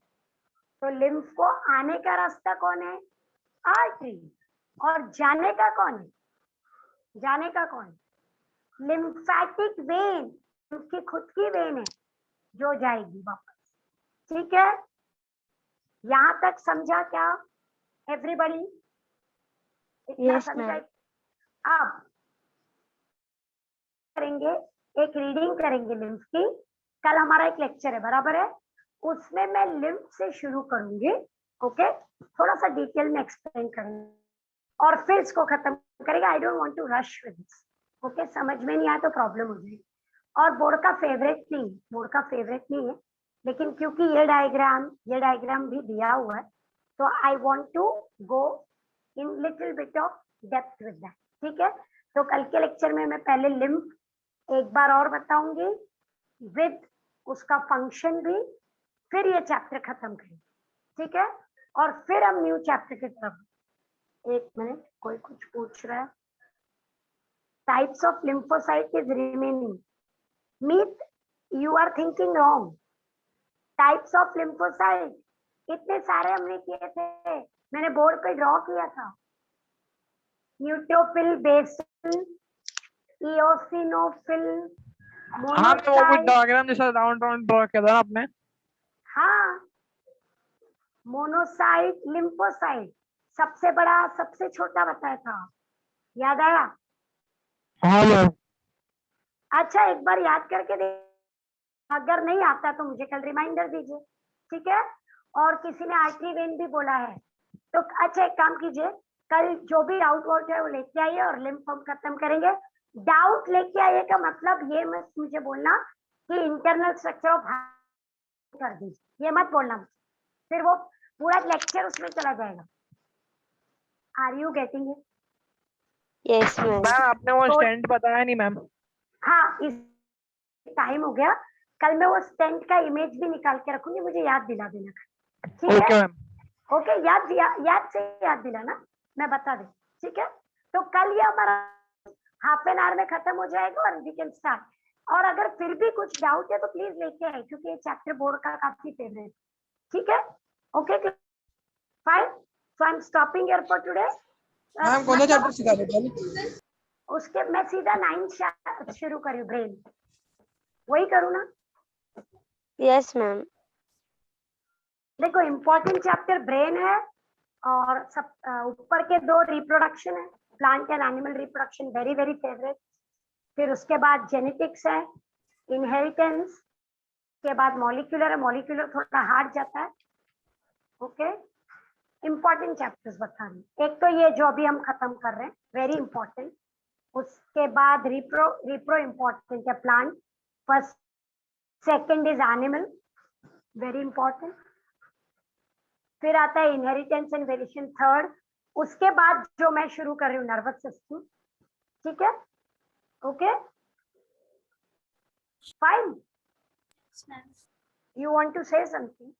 S1: तो लिम्फ को आने का रास्ता कौन है, आर्टरी, और जाने का कौन है, जाने का कौन, लिम्फेटिक वेन, उसकी खुद की वेन है जो जाएगी वापस, ठीक है। यहाँ तक समझा क्या एवरीबॉडी? इतना
S2: Yes,
S1: समझा?
S2: ma'am.
S1: अब करेंगे, एक रीडिंग करेंगे लिम्फ की, कल हमारा एक लेक्चर है, बराबर है, उसमें मैं लिम्फ से शुरू करूंगी, ओके, थोड़ा सा डिटेल में एक्सप्लेन करेंगे और फिर इसको खत्म करेंगे। I don't want to rush with this, okay, समझ में नहीं आया तो प्रॉब्लम हो जाएगी, और बोर्ड का फेवरेट नहीं है, लेकिन क्योंकि ये डायग्राम भी दिया हुआ है, तो I want to go in little bit of depth with that, ठीक है। तो कल के लेक्चर में मैं पहले लिम्फ एक बार और बताऊंगी विद उसका फंक्शन भी, फिर ये चैप्टर खत्म करेंगे, ठीक है, और फिर हम न्यू चैप्टर की तरफ। एक मिनट, कोई कुछ पूछ रहा है। Types of lymphocyte is remaining, meet you are thinking wrong. Types of lymphocyte इतने सारे हमने किए थे, मैंने बोर्ड पे ड्रॉ किया था, न्यूट्रोफिल, बेसिल, इओसिनोफिल,
S3: हाँ तो वो कुछ डायग्राम जैसा राउंड राउंड ड्रॉ किया था ना आपने।
S1: हाँ, मोनोसाइट, लिम्फोसाइट, सबसे बड़ा सबसे छोटा बताया था, याद आया?
S3: हाँ मैम।
S1: अच्छा एक बार याद करके देख, अगर नहीं आता तो मुझे कल रिमाइंडर दीजिए, ठीक है। और किसी ने आर्टरी वेन भी बोला है, तो अच्छा एक काम कीजिए, कल जो भी डाउट वाउट है वो लेके आइए और लिम्फ फॉर्म खत्म करेंगे। डाउट लेके आइए का मतलब ये मत मुझे बोलना कि इंटरनल स्ट्रक्चर ऑफ कर दीजिए, ये मत बोलना, फिर वो पूरा लेक्चर उसमें चला जाएगा। Are you getting it?
S2: Yes ma'am.
S3: Ma'am आपने वो
S1: तो-
S3: स्टेंट बताया नहीं मैम।
S1: हाँ, इस टाइम हो गया, कल मैं वो स्टेंट का इमेज भी निकाल के रखूंगी, मुझे याद दिला देना, ठीक
S3: ओके
S1: है?
S3: मैम।
S1: ओके, याद से याद दिलाना, मैं बता दूं, ठीक है? तो कल ये हमारा हाफ एन आवर में खत्म हो जाएगा और वी कैन स्टार्ट। और अगर फिर भी कुछ डाउट है तो प्लीज लेके आए, क्योंकि ये चैप्टर बोर्ड का काफी फेवरेट, ठीक है? Okay fine, so I am stopping here for today.
S5: Ma'am कौन सा चैप्टर सिखा रहे थे?
S1: उसके मैं सीधा 9 शुरू करूँ, ब्रेन वही करूँ ना?
S2: Yes ma'am.
S1: देखो इम्पोर्टेंट चैप्टर ब्रेन है, और सब ऊपर के 2 रिप्रोडक्शन है, plant and animal reproduction, very very favourite. फिर उसके बाद जेनेटिक्स है, इनहेरिटेंस के बाद मॉलिक्यूलर है, मॉलिक्यूलर थोड़ा हार्ड जाता है। ओके, इम्पोर्टेंट चैप्टर्स बता रही, एक तो ये जो अभी हम खत्म कर रहे हैं, वेरी इंपॉर्टेंट। उसके बाद रिप्रो इम्पोर्टेंट है, plant first, second is animal, very important. फिर आता है इनहेरिटेंस एंड वेरिएशन थर्ड। उसके बाद जो मैं शुरू कर रही हूँ नर्वस सिस्टम, ठीक है? Okay fine, you want to say something?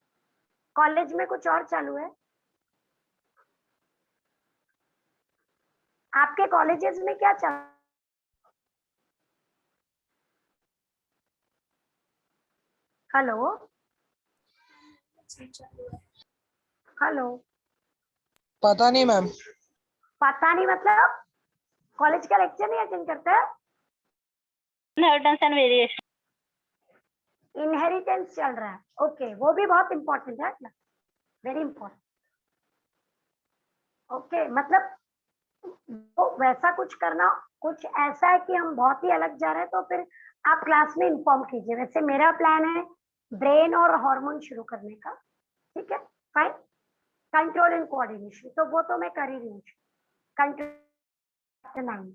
S1: College में कुछ और चालू है? आपके कॉलेजेस में क्या चल? हेलो हेलो,
S5: पता नहीं मैम।
S1: पता नहीं मतलब कॉलेज का लेक्चर नहीं अटेंड करता है?
S2: Inheritance and variation.
S1: इनहेरिटेंस चल रहा है, ओके, वो भी बहुत इंपॉर्टेंट है, वेरी इंपॉर्टेंट। ओके, मतलब वो वैसा कुछ करना, कुछ ऐसा है कि हम बहुत ही अलग जा रहे हैं तो फिर आप क्लास में इन्फॉर्म कीजिए। वैसे मेरा प्लान है ब्रेन और हार्मोन शुरू करने का, ठीक है? फाइन, कंट्रोल एंड कोऑर्डिनेशन, तो वो तो मैं कर ही रही हूँ, कंट्रोल 9,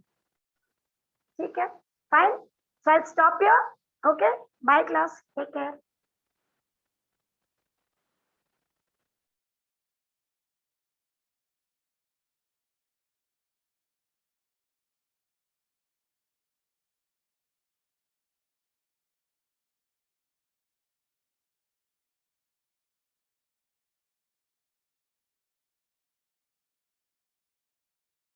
S1: ठीक है? Fine, so I stop here, okay, bye class, take care.